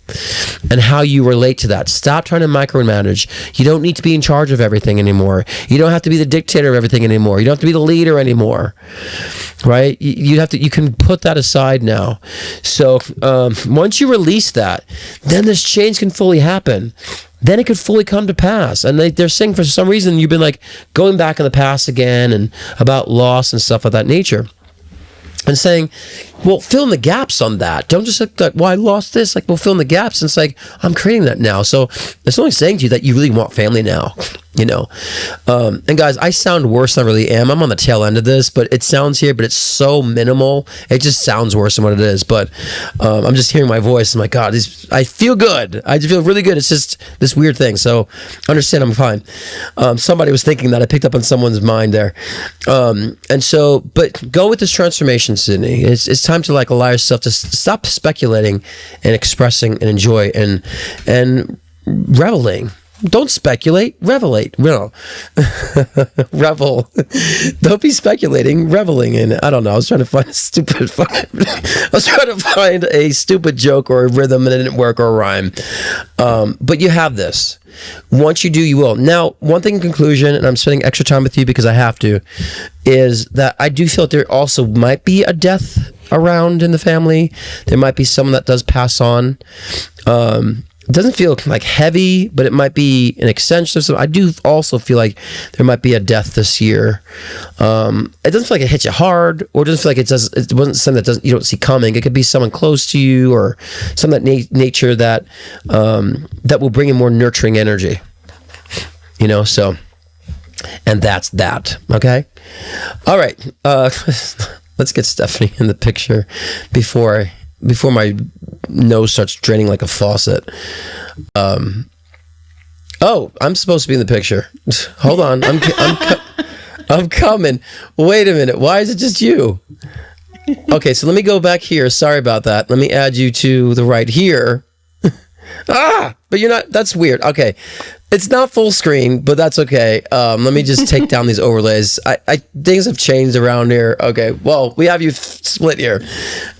and how you relate to that. Stop trying to micromanage. You don't need to be in charge of everything anymore. You don't have to be the dictator of everything anymore. You don't have to be the leader anymore, right? You can put that aside now. So once you release that, then this change can fully happen. Then it could fully come to pass. And they're saying for some reason you've been like going back in the past again and about loss and stuff of that nature. And saying, well, fill in the gaps on that. Don't just like, well, I lost this. Like, well, fill in the gaps. And it's like, I'm creating that now. So it's only saying to you that you really want family now, you know. And guys, I sound worse than I really am. I'm on the tail end of this, but it sounds here, but it's so minimal. It just sounds worse than what it is. But I'm just hearing my voice. I'm like, God, I feel good. I just feel really good. It's just this weird thing. So understand, I'm fine. Somebody was thinking that. I picked up on someone's mind there. And so, but go with this transformation, Sydney. It's time to like allow yourself to stop speculating and expressing and enjoy and reveling. Don't speculate, revelate. No. Revel. Don't be speculating, reveling in it. I don't know. I was trying to find a stupid joke or a rhythm and it didn't work, or a rhyme. But you have this. Once you do, you will. Now, one thing in conclusion, and I'm spending extra time with you because I have to, is that I do feel that there also might be a death around in the family. There might be someone that does pass on. It doesn't feel like heavy, but it might be an extension of something. I do also feel like there might be a death this year. It doesn't feel like it hits you hard, or it doesn't feel like it wasn't something that you don't see coming. It could be someone close to you, or some of that nature that will bring in more nurturing energy. You know, so, and that's that. Okay, all right. Let's get Stephanie in the picture before my nose starts draining like a faucet. Oh, I'm supposed to be in the picture. Hold on, I'm coming. Wait a minute. Why is it just you? Okay, so let me go back here. Sorry about that. Let me add you to the right here. But you're not. That's weird. Okay, it's not full screen, but that's okay. Let me just take down these overlays. Things have changed around here. Okay, well, we have you split here.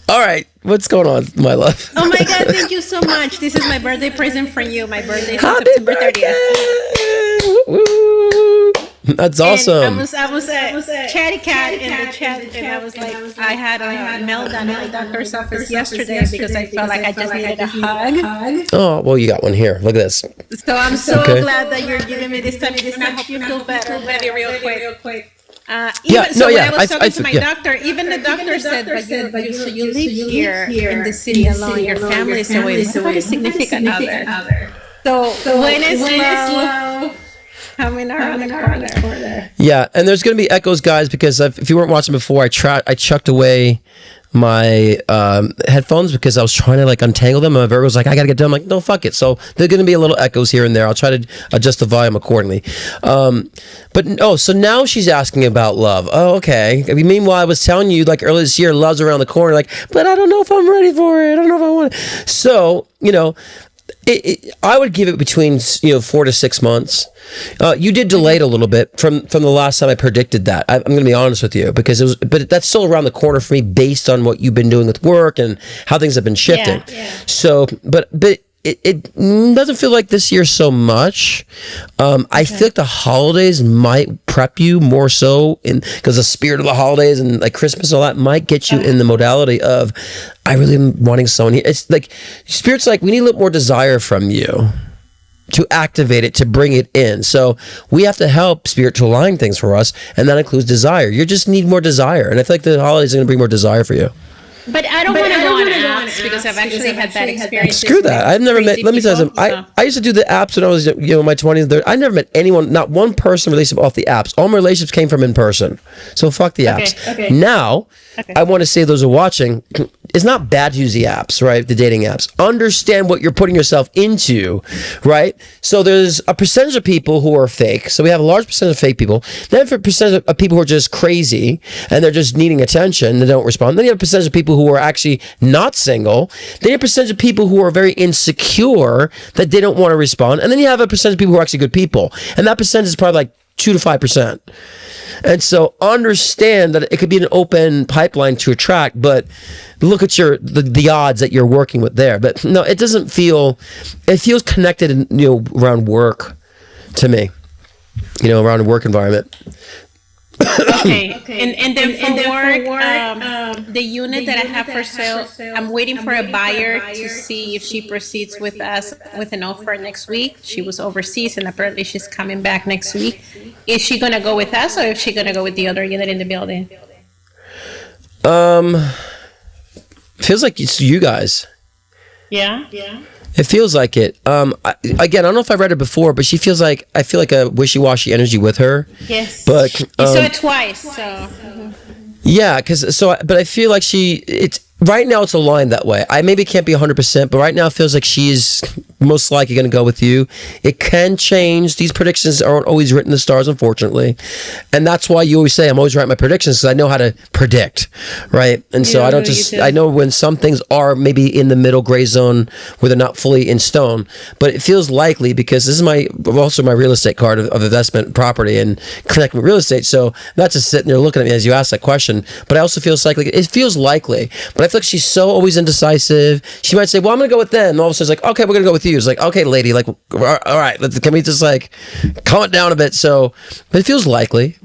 All right, what's going on, my love? Oh my God, thank you so much. This is my birthday present for you. My birthday is on September 30th. Woo! That's awesome. And I was a chatty cat in the chat, and I was like, I had a meltdown at the doctor's office yesterday because I felt like I just needed a hug. Oh, well, you got one here. Look at this. So I'm so glad that you're giving me this time. I hope you feel better. Very real quick. When I was talking to my doctor, even the doctor said, but you live here in the city alone, your family is away. This is a significant other. So when it's low, coming around the corner. Yeah, and there's going to be echoes, guys, because if you weren't watching before, I chucked away my headphones because I was trying to like untangle them, and my Virgo's like, I gotta get done. I'm like, no, fuck it. So there's gonna be a little echoes here and there. I'll try to adjust the volume accordingly. So now she's asking about love. Oh, okay. I mean, meanwhile, I was telling you like earlier this year, love's around the corner. Like, but I don't know if I'm ready for it. I don't know if I want it. So I would give it between 4 to 6 months. You did delay it a little bit from the last time I predicted that. I'm going to be honest with you because but that's still around the corner for me based on what you've been doing with work and how things have been shifting. Yeah. So, but it doesn't feel like this year so much. I feel like the holidays might prep you more so, because the spirit of the holidays and like Christmas and all that might get you in the modality of, I really am wanting someone here. It's like spirit's like, we need a little more desire from you to activate it, to bring it in. So we have to help spirit to align things for us, and that includes desire. You just need more desire, and I feel like the holidays are going to bring more desire for you. But I don't want to go on apps because I've actually had bad experiences. Screw that. I've never met, let me tell you something. I used to do the apps when I was, in my 20s and 30s. I never met anyone, not one person relationship off the apps. All my relationships came from in person. So fuck the apps. Okay. Now, I want to say those who are watching, it's not bad to use the apps, right? The dating apps. Understand what you're putting yourself into, right? So there's a percentage of people who are fake. So we have a large percentage of fake people. Then for a percentage of people who are just crazy and they're just needing attention, they don't respond. Then you have a percentage of people who are actually not single. Then you have a percentage of people who are very insecure that they don't want to respond. And then you have a percentage of people who are actually good people. And that percentage is probably like 2 to 5%. And so understand that it could be an open pipeline to attract, but look at the odds that you're working with there. But no, it doesn't feel, it feels connected, around work to me, around a work environment. Okay. And then for work, the unit that I have for sale, I'm waiting for a buyer to see if she proceeds with us with an offer next week. She was overseas and apparently she's coming back next week. Is she going to go with us or is she going to go with the other unit in the building? Feels like it's you guys. Yeah. It feels like it. Again, I don't know if I read it before, but I feel like a wishy-washy energy with her. Yes. But you saw it twice, so. Yeah, but I feel like it's right now it's aligned that way. I maybe can't be 100%, but right now it feels like she's most likely going to go with you. It can change. These predictions aren't always written in the stars, unfortunately. And that's why you always say I'm always writing my predictions, because I know how to predict, right? And so I don't I know when some things are maybe in the middle gray zone where they're not fully in stone, but it feels likely because this is also my real estate card of investment property and connecting with real estate. So not just sitting there looking at me as you ask that question, but I also feel likely. It feels likely, but I feel like she's so always indecisive. She might say, well, I'm going to go with them. And all of a sudden it's like, okay, we're going to go with you. It's like, okay, lady, like, all right, can we just like calm it down a bit? So, but it feels likely.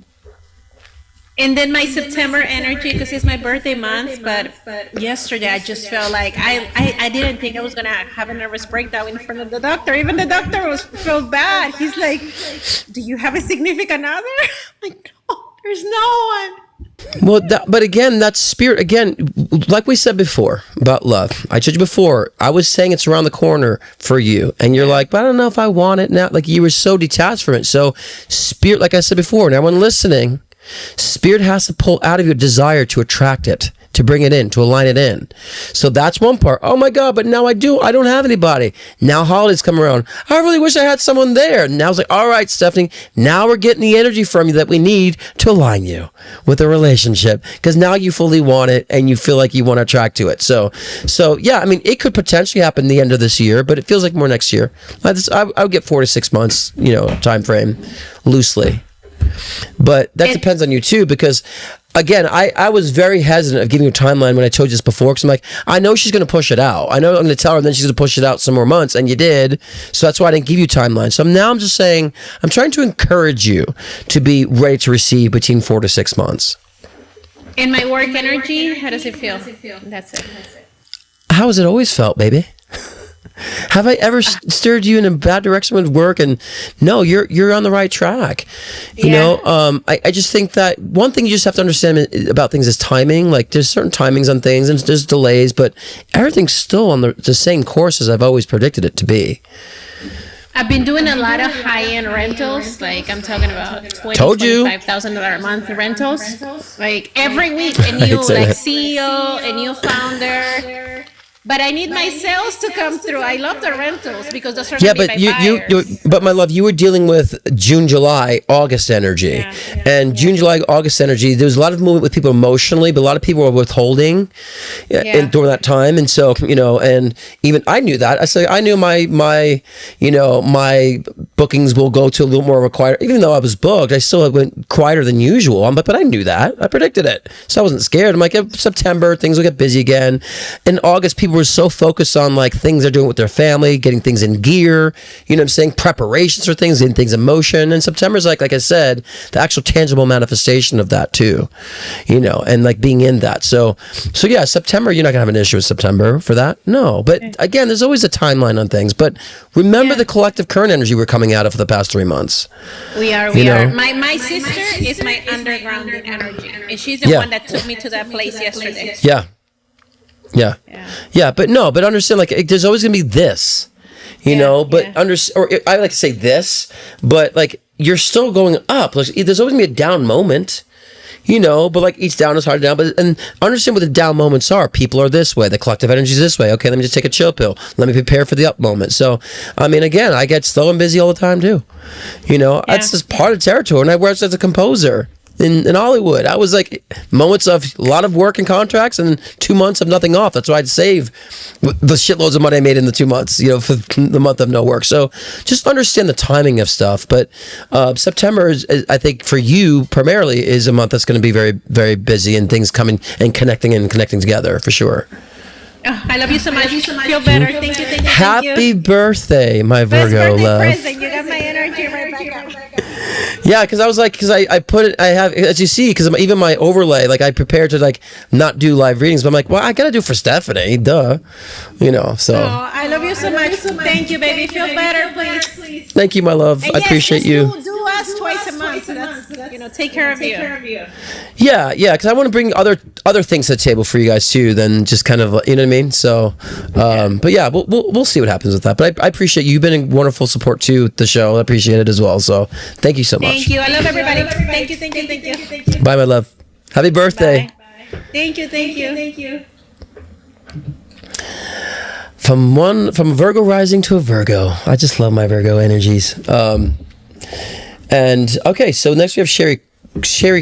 And then my September energy, because it's my birthday month, but yesterday I just felt like I didn't think I was going to have a nervous breakdown in front of the doctor. Even the doctor felt bad. He's like, do you have a significant other? I'm like, no, there's no one. Well, but again, that's spirit. Again, like we said before about love. I told you before, I was saying it's around the corner for you. And you're like, but I don't know if I want it now. Like you were so detached from it. So spirit, like I said before, and everyone listening, spirit has to pull out of your desire to attract it, to bring it in, to align it in. So that's one part. Oh my God, but now I don't have anybody. Now holidays come around. I really wish I had someone there. Now it's like, all right, Stephanie, now we're getting the energy from you that we need to align you with a relationship. Because now you fully want it and you feel like you want to attract to it. So yeah, I mean, it could potentially happen the end of this year, but it feels like more next year. I would get 4 to 6 months, time frame loosely. But that depends on you too, because again, I was very hesitant of giving you a timeline when I told you this before, because I'm like, I know she's going to push it out. I know I'm going to tell her, and then she's going to push it out some more months, and you did. So that's why I didn't give you a timeline. So now I'm just saying, I'm trying to encourage you to be ready to receive between 4 to 6 months. In my work energy, how does it feel? That's it. How has it always felt, baby? Have I ever steered you in a bad direction with work? And no, you're on the right track. You know, I just think that one thing you just have to understand about things is timing. Like there's certain timings on things and there's delays, but everything's still on the same course as I've always predicted it to be. I've been doing a lot of high-end rentals. Like I'm talking about $25,000 a month rentals. Like every week, a new CEO, a new founder. But I need my sales to come through. I love the rentals because those are going to be my buyers. But my love, you were dealing with June, July, August energy. And June, July, August energy, there was a lot of movement with people emotionally, but a lot of people were withholding during that time. And so, and even I knew that. I knew my bookings will go to a little more of a quieter, even though I was booked, I still went quieter than usual. But I knew that. I predicted it. So I wasn't scared. I'm like, September, things will get busy again. In August, people were so focused on like things they're doing with their family, getting things in gear, you know what I'm saying? Preparations for things, getting things in motion. And September's like I said, the actual tangible manifestation of that too, you know, and like being in that. So yeah, September, you're not gonna have an issue with September for that. No, but again, there's always a timeline on things. But remember the collective current energy we're coming out of for the past 3 months. We are. My sister is my underground energy, and she's the one that took me to that place yesterday. Yeah. But understand, like, there's always gonna be this, you know. But or I like to say this, but like you're still going up. Like, there's always gonna be a down moment. You know, but like each down is hard down. But and understand what the down moments are. People are this way. The collective energy is this way. Okay, let me just take a chill pill. Let me prepare for the up moment. So, I mean, again, I get slow and busy all the time too. You know, that's just part of the territory. And I worked as a composer in Hollywood. I was like moments of a lot of work and contracts and 2 months of nothing off. That's why I'd save the shitloads of money I made in the 2 months, you know, for the month of no work. So just understand the timing of stuff. But September is, I think, for you primarily is a month that's going to be very, very busy and things coming and connecting together for sure. Oh, I love you so much. Feel better. Thank you. Happy birthday, my Virgo love. Present. You got my energy right back. Yeah, because I put it, I have, as you see, because even my overlay, like I prepared to like not do live readings, but I'm like, well, I gotta do for Stephanie, duh, you know. So. Oh, I love you so much. Thank you, baby. Feel better, please. Thank you, my love. I appreciate you. Do us twice a month. So that's, you know, take care of you. Yeah, because I want to bring other things to the table for you guys too, than just kind of, you know what I mean. So, but yeah, we'll see what happens with that. But I appreciate you. You've been a wonderful support to the show. I appreciate it as well. So, thank you so much. Thank you. I love everybody. Thank you. Bye, my love. Happy birthday. Bye. Thank you. From Virgo rising to a Virgo. I just love my Virgo energies. And okay, so next we have Sherry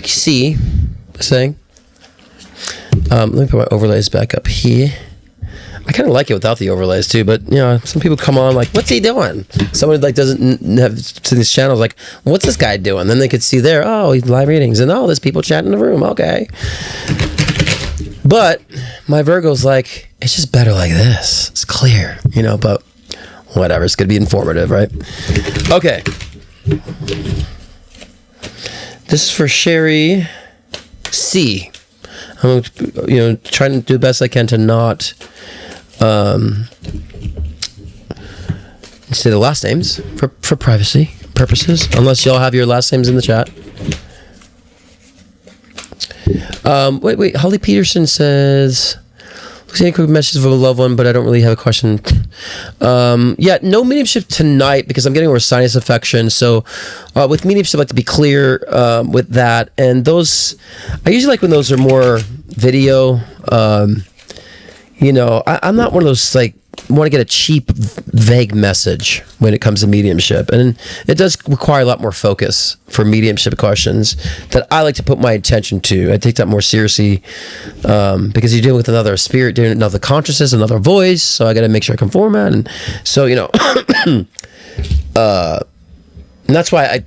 C saying, let me put my overlays back up here. I kind of like it without the overlays too, but you know, some people come on like, what's he doing? Someone like doesn't have to these channels like, what's this guy doing? Then they could see there, oh, he's live readings, and oh, there's people chatting in the room. Okay. But my Virgo's like, it's just better like this. It's clear, you know, but whatever. It's going to be informative, right? Okay. This is for Sherry C. I'm, you know, trying to do the best I can to not say the last names for privacy purposes, unless y'all have your last names in the chat. Wait. Holly Peterson says, looks like a quick message from a loved one, but I don't really have a question. Yeah, no mediumship tonight because I'm getting over a sinus infection. So with mediumship, I like to be clear with that. And those, I usually like when those are more video. You know, I'm not one of those like want to get a cheap, vague message when it comes to mediumship, and it does require a lot more focus for mediumship questions that I like to put my attention to. I take that more seriously because you're dealing with another spirit, doing another consciousness, another voice. So I got to make sure I can format, and so you know, and that's why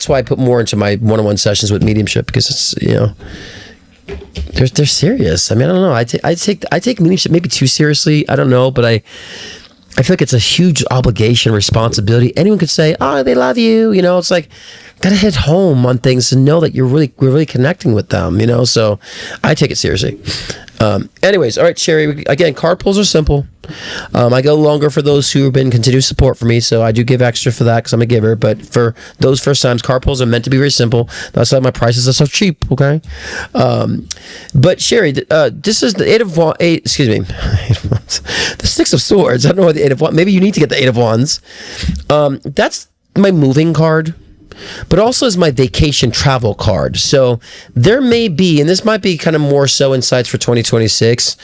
I put more into my one-on-one sessions with mediumship because it's, you know. They're serious. I mean, I don't know. I take mediumship maybe too seriously. I don't know, but I feel like it's a huge obligation, responsibility. Anyone could say, "Oh, they love you." You know, it's like gotta hit home on things and know that we're really connecting with them. You know, so I take it seriously. Anyways, all right, Sherry. Again, card pulls are simple. I go longer for those who have been continued support for me, so I do give extra for that because I'm a giver. But for those first times, card pulls are meant to be very simple. That's why my prices are so cheap. Okay. But Sherry, this is the the Six of Swords. I don't know what the Eight of Wands. Maybe you need to get the Eight of Wands. That's my moving card. But also is my vacation travel card. So there may be, and this might be kind of more so insights for 2026,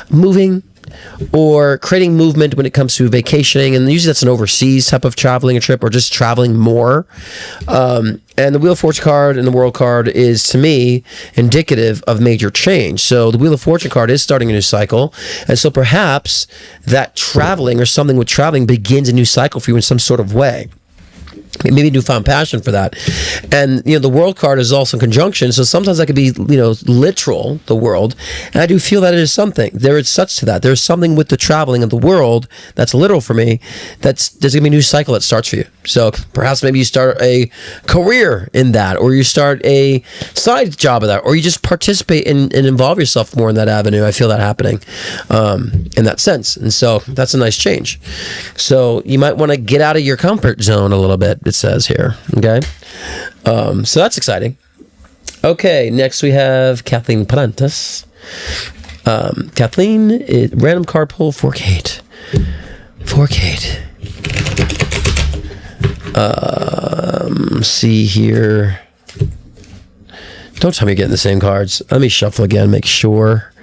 moving or creating movement when it comes to vacationing. And usually that's an overseas type of traveling a trip or just traveling more. And the Wheel of Fortune card and the World card is, to me, indicative of major change. So the Wheel of Fortune card is starting a new cycle. And so perhaps that traveling or something with traveling begins a new cycle for you in some sort of way. maybe newfound passion for that. And the world card is also in conjunction, so sometimes that could be literal, the world, and I do feel that it is something. There is such to that. There's something with the traveling of the world that's literal for me. There's gonna be a new cycle that starts for you. So perhaps maybe you start a career in that, or you start a side job of that, or you just participate and involve yourself more in that avenue. I feel that happening in that sense, and so that's a nice change. So you might want to get out of your comfort zone a little bit, it says here. Okay, so that's exciting. Okay, next we have Kathleen Parantas. Kathleen, random card pull for Kate. For Kate. See here. Don't tell me you're getting the same cards. Let me shuffle again, make sure,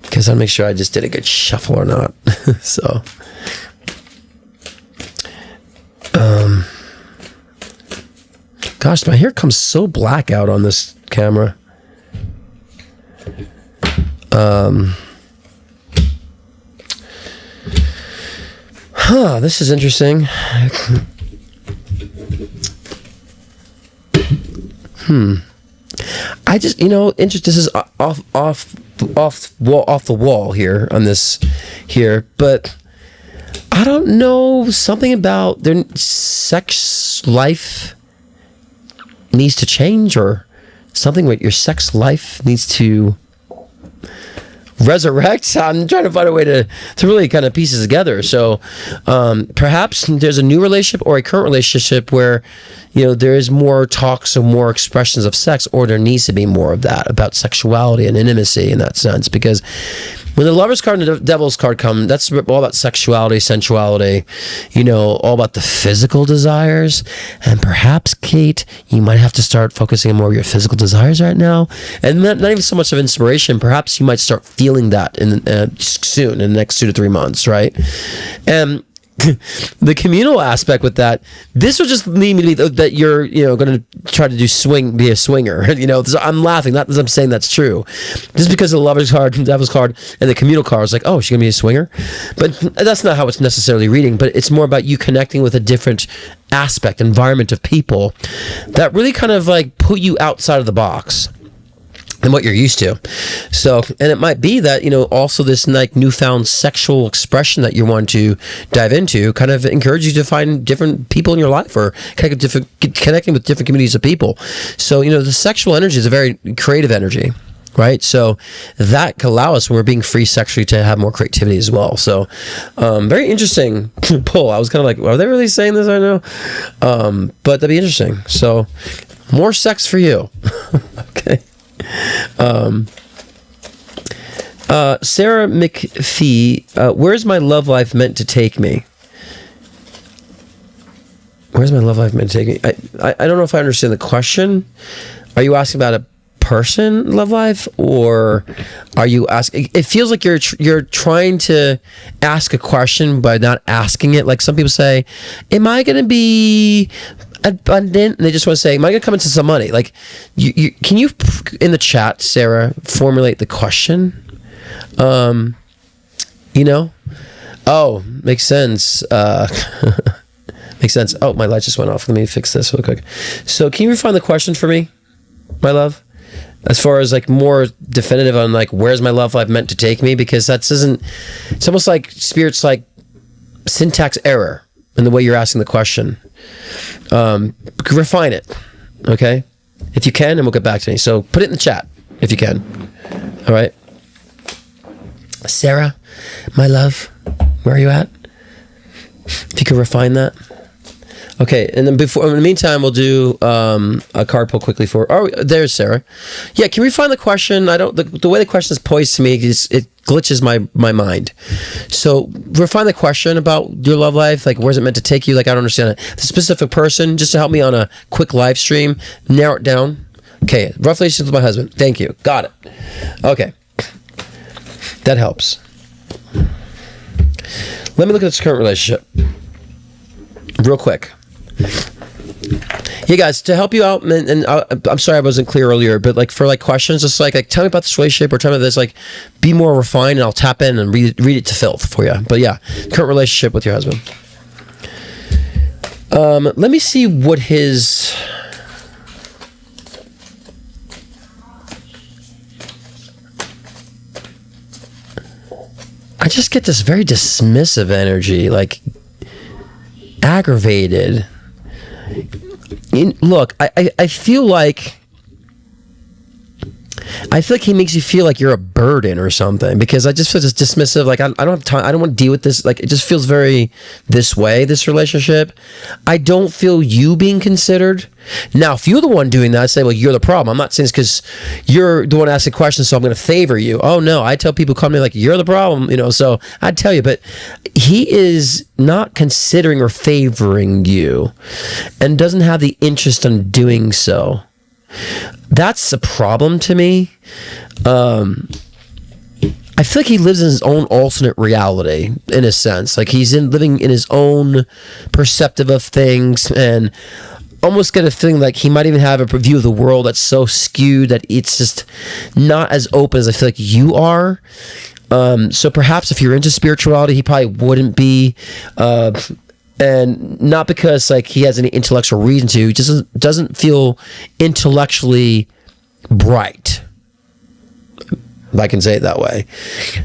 because I'll make sure I just did a good shuffle or not. So, gosh, my hair comes so black out on this camera. This is interesting. I just, this is off the wall here on this here, but I don't know, something about their sex life needs to change, or something with your sex life needs to resurrect. I'm trying to find a way to really kind of piece this together. So perhaps there's a new relationship or a current relationship where there is more talks or more expressions of sex, or there needs to be more of that about sexuality and intimacy in that sense, because when the Lover's card and the Devil's card come, that's all about sexuality, sensuality, all about the physical desires. And perhaps, Kate, you might have to start focusing on more of your physical desires right now, and not even so much of inspiration. Perhaps you might start feeling that soon, in the next 2 to 3 months, right? And the communal aspect with that, this will just lead me to that you're going to try to be a swinger. So I'm laughing, not because I'm saying that's true, just because of the Lover's card, the Devil's card, and the communal card is like, oh, she's gonna be a swinger, but that's not how it's necessarily reading. But it's more about you connecting with a different environment of people that really kind of like put you outside of the box and what you're used to. So, and it might be that, also this like newfound sexual expression that you want to dive into kind of encourage you to find different people in your life, or connecting with different communities of people. So, the sexual energy is a very creative energy, right? So that can allow us, when we're being free sexually, to have more creativity as well. So very interesting pull. I was kind of like, are they really saying this? I know. But that'd be interesting. So more sex for you. Okay. Sarah McPhee, where's my love life meant to take me? Where's my love life meant to take me? I don't know if I understand the question. Are you asking about a person love life, or are you asking? It feels like you're trying to ask a question by not asking it. Like some people say, am I going to be abundant? And they just want to say, am I going to come into some money? Like, can you in the chat, Sarah, formulate the question? Oh, makes sense. Makes sense. Oh, my light just went off. Let me fix this real quick. So can you refine the question for me, my love? As far as like more definitive on like, where's my love life meant to take me? Because that doesn't, it's almost like Spirit's like syntax error in the way you're asking the question. Refine it, okay? If you can, and we'll get back to me. So put it in the chat if you can. All right. Sarah, my love, where are you at? If you could refine that. Okay, and then in the meantime, we'll do a card pull quickly for. Oh, there's Sarah. Yeah, can we find the question? The way the question is posed to me is it glitches my mind. So refine the question about your love life. Like, where's it meant to take you? Like, I don't understand it. The specific person, just to help me on a quick live stream, narrow it down. Okay, rough relationship with my husband. Thank you. Got it. Okay, that helps. Let me look at this current relationship real quick. Hey guys, to help you out, and I'm sorry I wasn't clear earlier, but like for like questions, just like tell me about this relationship, or tell me this, like be more refined, and I'll tap in and read it to filth for you. But yeah, current relationship with your husband. Let me see what his... I just get this very dismissive energy, like aggravated. Look, I feel like he makes you feel like you're a burden or something, because I just feel just dismissive. Like I don't have time. I don't want to deal with this. Like it just feels very this way, this relationship. I don't feel you being considered. Now, if you're the one doing that, I say, well, you're the problem. I'm not saying it's because you're the one asking questions, so I'm going to favor you. Oh no, I tell people come to me like, you're the problem, so I'd tell you, but he is not considering or favoring you and doesn't have the interest in doing so. That's a problem to me. I feel like he lives in his own alternate reality, in a sense. Like he's living in his own perspective of things, and almost get a feeling like he might even have a view of the world that's so skewed that it's just not as open as I feel like you are. So perhaps if you're into spirituality, he probably wouldn't be. And not because like he has any intellectual reason to, he just doesn't feel intellectually bright, if I can say it that way.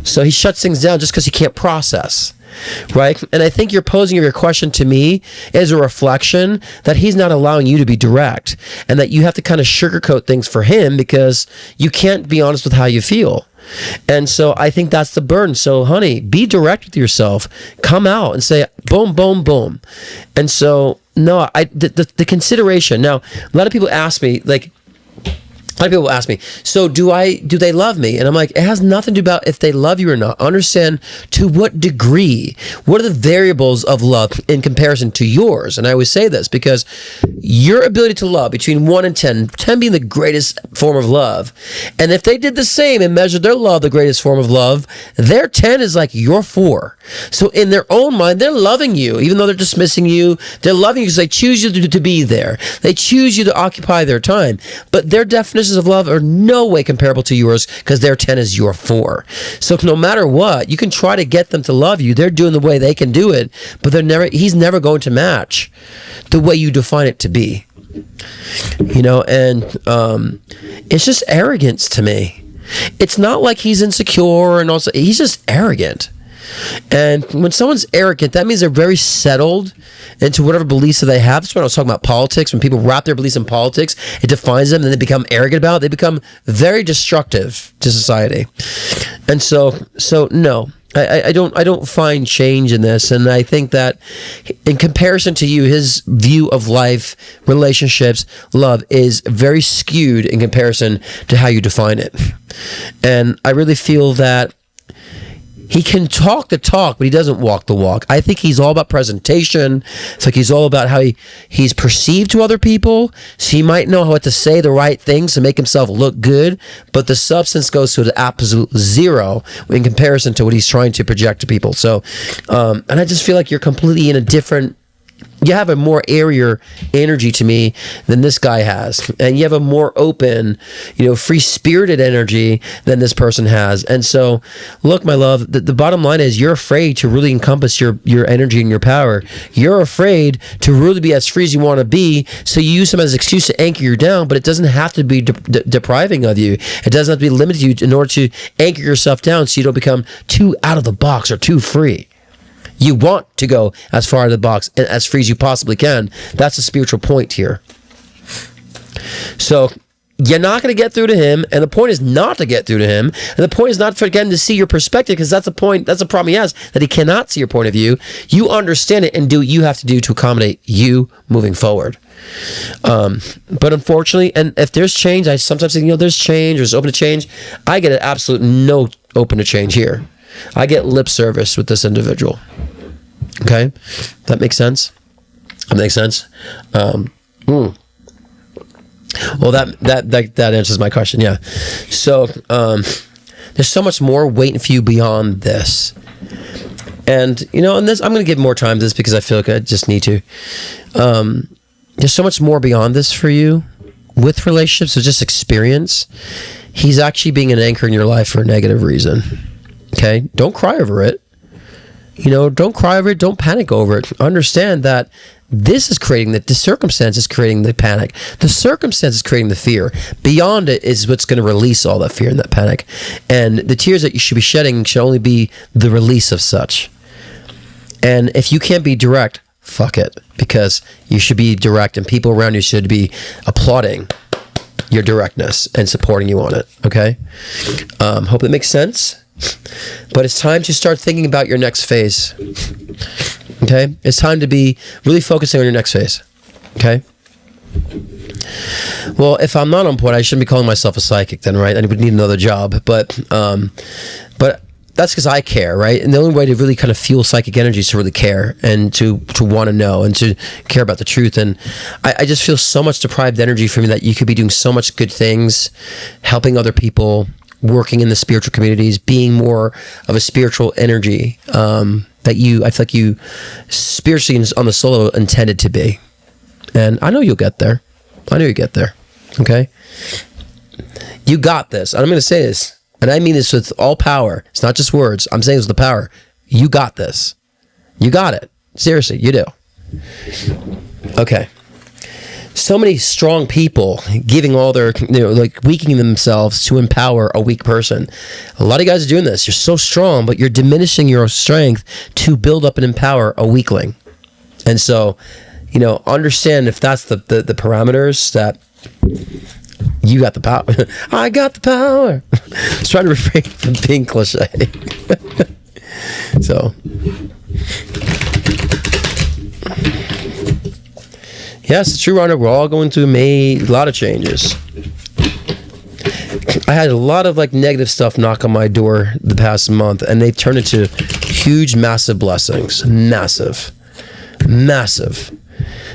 So he shuts things down just because he can't process, right? And I think you're posing your question to me as a reflection that he's not allowing you to be direct, and that you have to kind of sugarcoat things for him because you can't be honest with how you feel. And so I think that's the burden. So honey, be direct with yourself. Come out and say boom, boom, boom. And so no, the consideration. Now, a lot of people ask me, so do they love me? And I'm like, it has nothing to do about if they love you or not. Understand to what degree, what are the variables of love in comparison to yours? And I always say this because your ability to love between 1 and 10, 10 being the greatest form of love. And if they did the same and measured their love, the greatest form of love, their 10 is like your 4. So in their own mind, they're loving you, even though they're dismissing you. They're loving you because they choose you to be there. They choose you to occupy their time. But their definitions of love are no way comparable to yours because their 10 is your 4. So no matter what, you can try to get them to love you. They're doing the way they can do it, but he's never going to match the way you define it to be. And it's just arrogance to me. It's not like he's insecure, and also he's just arrogant. And when someone's arrogant, that means they're very settled into whatever beliefs that they have. That's when I was talking about politics. When people wrap their beliefs in politics, it defines them, and then they become arrogant about it. They become very destructive to society. And so no, I don't find change in this. And I think that in comparison to you, his view of life, relationships, love is very skewed in comparison to how you define it. And I really feel that he can talk the talk, but he doesn't walk the walk. I think he's all about presentation. It's like he's all about how he's perceived to other people. So he might know how to say the right things to make himself look good, but the substance goes to the absolute zero in comparison to what he's trying to project to people. So, and I just feel like you're completely in a different... You have a more airier energy to me than this guy has. And you have a more open, free-spirited energy than this person has. And so, look, my love, the bottom line is you're afraid to really encompass your energy and your power. You're afraid to really be as free as you want to be, so you use them as an excuse to anchor you down, but it doesn't have to be depriving of you. It doesn't have to be limited you in order to anchor yourself down so you don't become too out of the box or too free. You want to go as far out of the box and as free as you possibly can. That's a spiritual point here. So you're not going to get through to him, and the point is not to get through to him, and the point is not for him to see your perspective, because that's the point. That's the problem he has, that he cannot see your point of view. You understand it and do what you have to do to accommodate you moving forward. But unfortunately, and if there's change, I sometimes think there's change, or it's open to change. I get an absolute no open to change here. I get lip service with this individual. Okay, that makes sense. That makes sense. Well, that answers my question. Yeah. So there's so much more waiting for you beyond this. And and this, I'm going to give more time to this because I feel like I just need to. There's so much more beyond this for you with relationships. So just experience. He's actually being an anchor in your life for a negative reason. Okay, don't cry over it. Don't cry over it. Don't panic over it. Understand that This is creating the circumstance is creating the panic. The circumstance is creating the fear. Beyond it is what's going to release all that fear and that panic. And the tears that you should be shedding should only be the release of such. And if you can't be direct, fuck it. Because you should be direct, and people around you should be applauding your directness and supporting you on it. Okay? Hope that makes sense. But it's time to start thinking about your next phase. Okay? It's time to be really focusing on your next phase. Okay? Well, if I'm not on point, I shouldn't be calling myself a psychic then, right? I would need another job. But that's because I care, right? And the only way to really kind of fuel psychic energy is to really care and to want to know and to care about the truth. And I just feel so much deprived energy from me that you could be doing so much good things, helping other people, working in the spiritual communities, being more of a spiritual energy that I feel like you spiritually on the solo intended to be. And I know you'll get there. I know you'll get there. Okay? You got this. And I'm going to say this, and I mean this with all power. It's not just words. I'm saying this with the power. You got this. You got it. Seriously, you do. Okay. So many strong people giving all their, like weakening themselves to empower a weak person. A lot of guys are doing this. You're so strong, but you're diminishing your strength to build up and empower a weakling. And so, understand if that's the parameters that you got the power. I got the power. I was trying to refrain from being cliche. So. Yes, it's true, Rhonda. We're all going through a lot of changes. I had a lot of negative stuff knock on my door the past month, and they've turned into huge, massive blessings. Massive.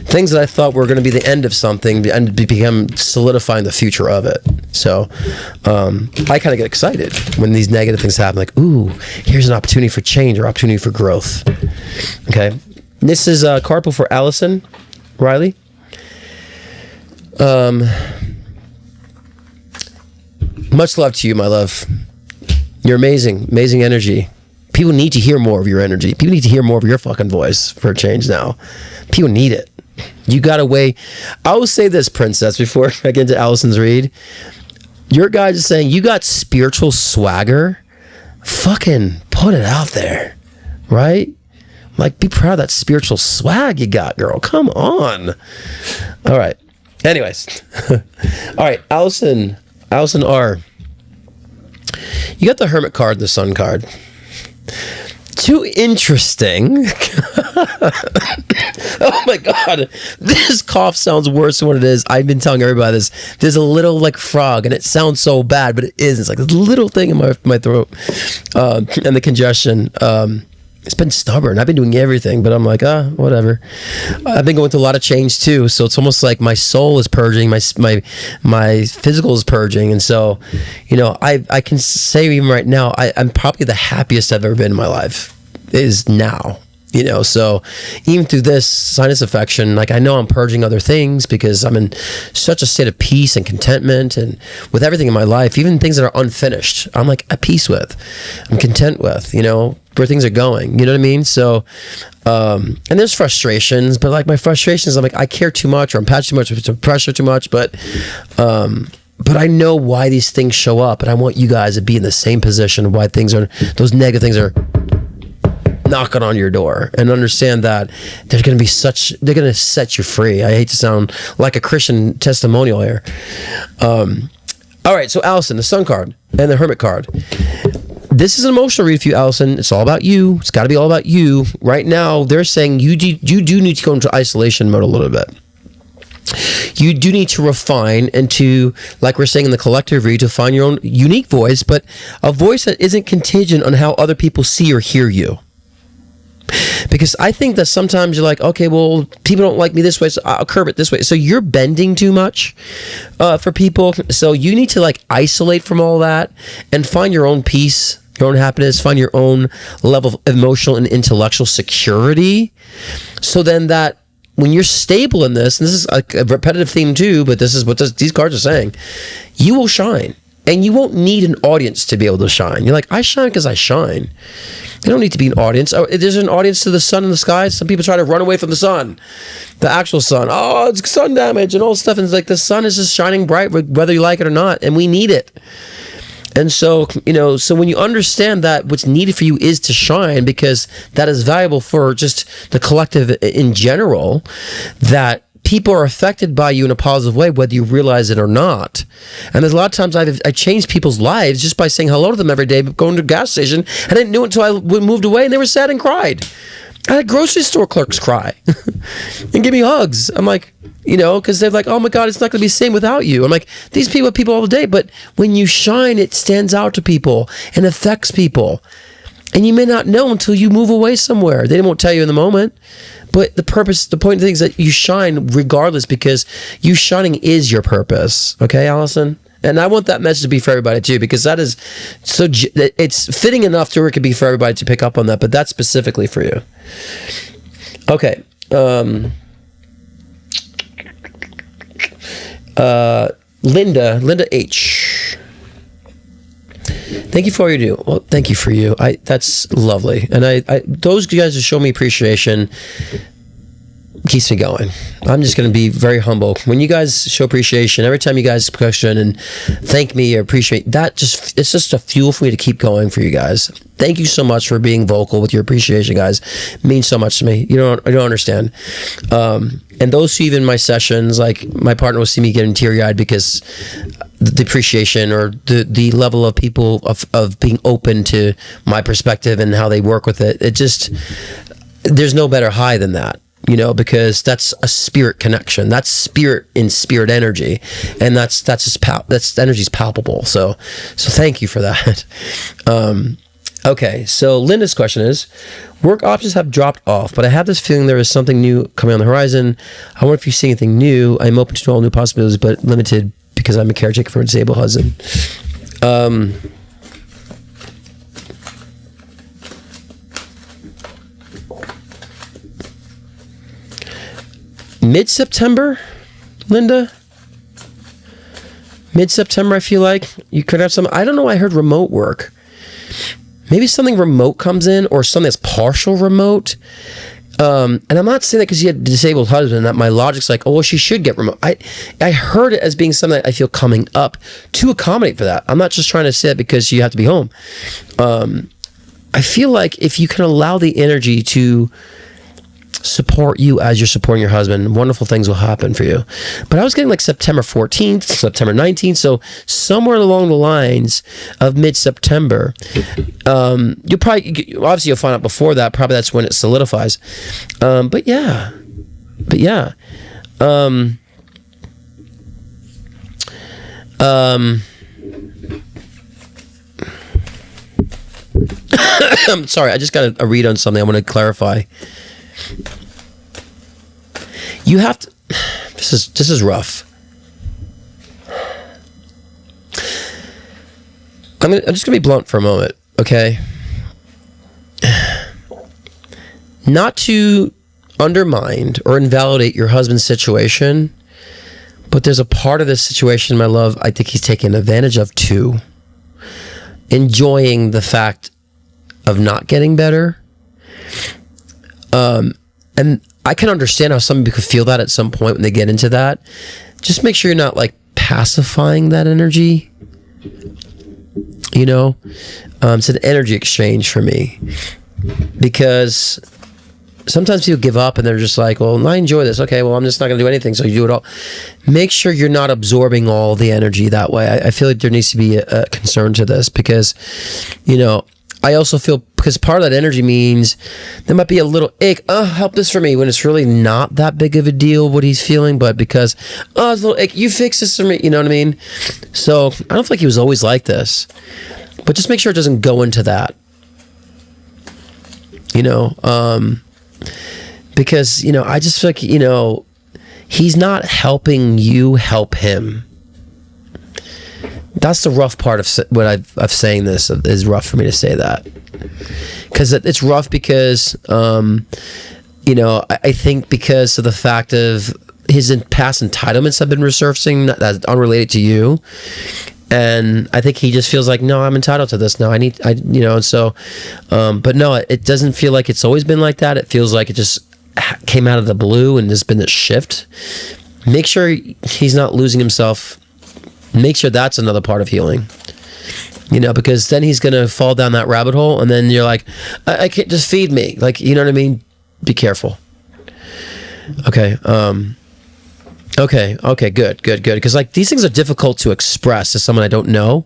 Things that I thought were going to be the end of something and become solidifying the future of it. So I kind of get excited when these negative things happen. Like, ooh, here's an opportunity for change or opportunity for growth. Okay. This is a card pull for Allison Riley. Much love to you, my love. You're amazing energy. People need to hear more of your energy. People need to hear more of your fucking voice for a change now. People need it. You got a way. I will say this, Princess, before I get into Allison's read. Your guys are saying you got spiritual swagger. Fucking put it out there, right? Be proud of that spiritual swag you got, girl. Come on. All right. Anyways. All right. Allison R. You got the Hermit card and the Sun card. Too interesting. Oh my God. This cough sounds worse than what it is. I've been telling everybody this. There's a little frog, and it sounds so bad, but it isn't. It's like this little thing in my throat. And the congestion. It's been stubborn. I've been doing everything, but I'm like, whatever. I've been going through a lot of change too, so it's almost like my soul is purging, my physical is purging, and so, I can say even right now, I'm probably the happiest I've ever been in my life. Is now. So even through this sinus infection, I know I'm purging other things because I'm in such a state of peace and contentment, and with everything in my life, even things that are unfinished, I'm at peace with, I'm content with, where things are going, you know what I mean? So, and there's frustrations, but my frustrations, I'm I care too much, or I'm patched too much, or pressure too much, but I know why these things show up, and I want you guys to be in the same position, why those negative things are knocking on your door, and understand that they're going to set you free. I hate to sound like a Christian testimonial here. All right, so Allison, the Sun card and the Hermit card. This is an emotional read for you, Allison. It's all about you. It's got to be all about you. Right now, they're saying you do need to go into isolation mode a little bit. You do need to refine and to, like we're saying in the collective read, to find your own unique voice, but a voice that isn't contingent on how other people see or hear you. Because I think that sometimes you're okay, well, people don't like me this way, so I'll curb it this way. So you're bending too much for people. So you need to isolate from all that and find your own peace, your own happiness, find your own level of emotional and intellectual security. So then that when you're stable in this, and this is a repetitive theme too, but this is what these cards are saying, you will shine. And you won't need an audience to be able to shine. You're I shine because I shine. They don't need to be an audience. Oh, there's an audience to the sun in the sky. Some people try to run away from the sun, the actual sun. Oh, it's sun damage and all this stuff. And it's like the sun is just shining bright, whether you like it or not, and we need it. And so, so when you understand that what's needed for you is to shine, because that is valuable for just the collective in general, that people are affected by you in a positive way, whether you realize it or not. And there's a lot of times I changed people's lives just by saying hello to them every day, going to a gas station. I didn't know it until I moved away, and they were sad and cried. I had grocery store clerks cry and give me hugs. I'm like, because they're like, oh my God, it's not going to be the same without you. I'm like, these people are people all the day, but when you shine, it stands out to people and affects people. And you may not know until you move away somewhere. They won't tell you in the moment. But the point of the thing is that you shine regardless, because you shining is your purpose. Okay, Allison? And I want that message to be for everybody too, because that is so, it's fitting enough to where it could be for everybody to pick up on that, but that's specifically for you. Okay. Linda H. Thank you for all you do. Well, thank you for you. That's lovely. And I those guys who show me appreciation keeps me going. I'm just going to be very humble. When you guys show appreciation, every time you guys question and thank me or appreciate that, it's just a fuel for me to keep going for you guys. Thank you so much for being vocal with your appreciation, guys. It means so much to me. You don't understand. And those who even my sessions, like my partner will see me getting teary-eyed because the appreciation or the level of people of being open to my perspective and how they work with it. It just, there's no better high than that. Because that's a spirit connection. That's spirit in spirit energy, and that's energy's palpable. So thank you for that. Okay, so Linda's question is, work options have dropped off, but I have this feeling there is something new coming on the horizon. I wonder if you see anything new. I'm open to all new possibilities, but limited because I'm a caretaker for a disabled husband. Mid-September, Linda? Mid-September, I feel like you could have some. I don't know. I heard remote work. Maybe something remote comes in, or something that's partial remote. And I'm not saying that because you had a disabled husband, that my logic's like, oh, well, she should get remote. I heard it as being something that I feel coming up to accommodate for that. I'm not just trying to say it because you have to be home. I feel like if you can allow the energy to support you as you're supporting your husband, wonderful things will happen for you. But I was getting like September 14th, September 19th, so somewhere along the lines of mid-September. You'll find out before that. Probably that's when it solidifies. But yeah. I'm sorry, I just got a read on something I want to clarify. You have to. This is rough. I'm just gonna be blunt for a moment, okay? Not to undermine or invalidate your husband's situation, but there's a part of this situation, my love, I think he's taking advantage of too. Enjoying the fact of not getting better. And I can understand how some people could feel that at some point when they get into that. Just make sure you're not like pacifying that energy. It's an energy exchange for me, because sometimes people give up and they're just like, well, I enjoy this. Okay, well, I'm just not going to do anything. So you do it all. Make sure you're not absorbing all the energy that way. I feel like there needs to be a concern to this, because, I also feel, because part of that energy means there might be a little ache. Help this for me, when it's really not that big of a deal what he's feeling, but because, it's a little ache, you fix this for me. You know what I mean? So I don't feel like he was always like this, but just make sure it doesn't go into that. Because, I just feel like, he's not helping you help him. That's the rough part of what of saying this is rough for me to say that, because it's rough because I think because of the fact of his past entitlements have been resurfacing that's unrelated to you, And I think he just feels like, no, I'm entitled to this now. And so, but no, it doesn't feel like it's always been like that. It feels like it just came out of the blue and there's been this shift. Make sure he's not losing himself. Make sure that's another part of healing. Because then he's going to fall down that rabbit hole, and then you're like, I can't, just feed me. Like, you know what I mean? Be careful. Okay. Okay, good. Because like these things are difficult to express to someone I don't know,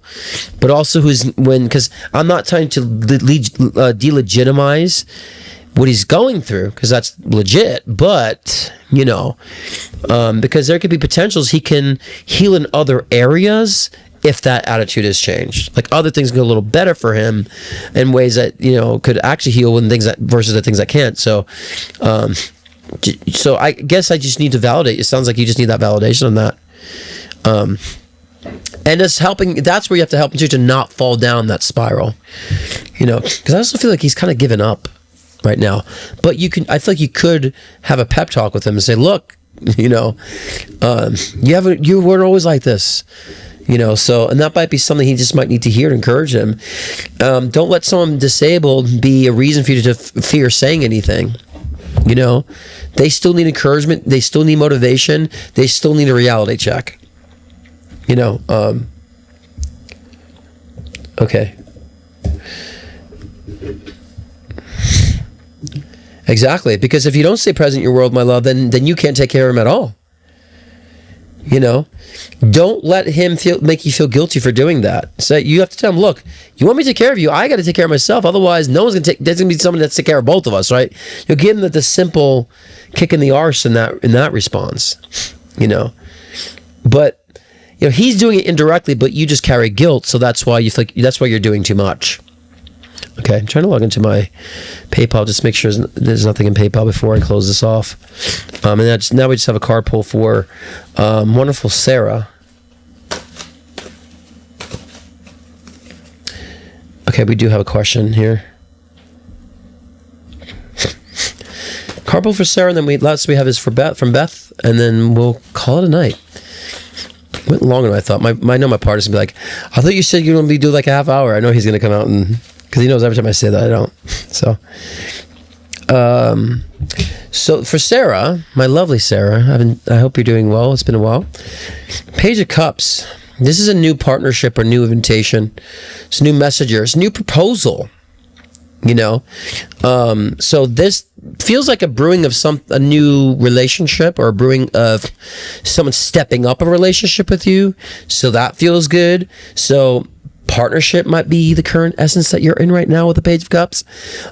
but also because I'm not trying to delegitimize what he's going through, because that's legit, but because there could be potentials he can heal in other areas if that attitude is changed. Like other things go a little better for him in ways that could actually heal when things that versus the things that can't. So I guess I just need to validate. It sounds like you just need that validation on that. And it's helping. That's where you have to help him to not fall down that spiral. Because I also feel like he's kind of given up right now. But I feel like you could have a pep talk with him and say, look, you weren't always like this. So, and that might be something he just might need to hear to encourage him. Don't let someone disabled be a reason for you to fear saying anything. They still need encouragement. They still need motivation. They still need a reality check. Okay. Exactly. Because if you don't stay present in your world, my love, then you can't take care of him at all. Don't let him make you feel guilty for doing that. So you have to tell him, look, you want me to take care of you, I got to take care of myself. Otherwise, there's going to be someone that's take care of both of us, right? You'll give him the simple kick in the arse in that response, But he's doing it indirectly, but you just carry guilt, so that's why that's why you're doing too much. Okay, I'm trying to log into my PayPal, just make sure there's nothing in PayPal before I close this off. And now we just have a card pull for wonderful Sarah. Okay, we do have a question here. Card pull for Sarah, and then last we have is from Beth, and then we'll call it a night. Went longer than I thought. I know my partner's gonna be like, I thought you said you're gonna do like a half hour. I know he's gonna come out and. Because he knows every time I say that, I don't. So for Sarah, my lovely Sarah, I hope you're doing well. It's been a while. Page of Cups. This is a new partnership or new invitation. It's a new messenger. It's a new proposal. So this feels like a brewing of a new relationship, or a brewing of someone stepping up a relationship with you. So that feels good. So partnership might be the current essence that you're in right now with the Page of Cups.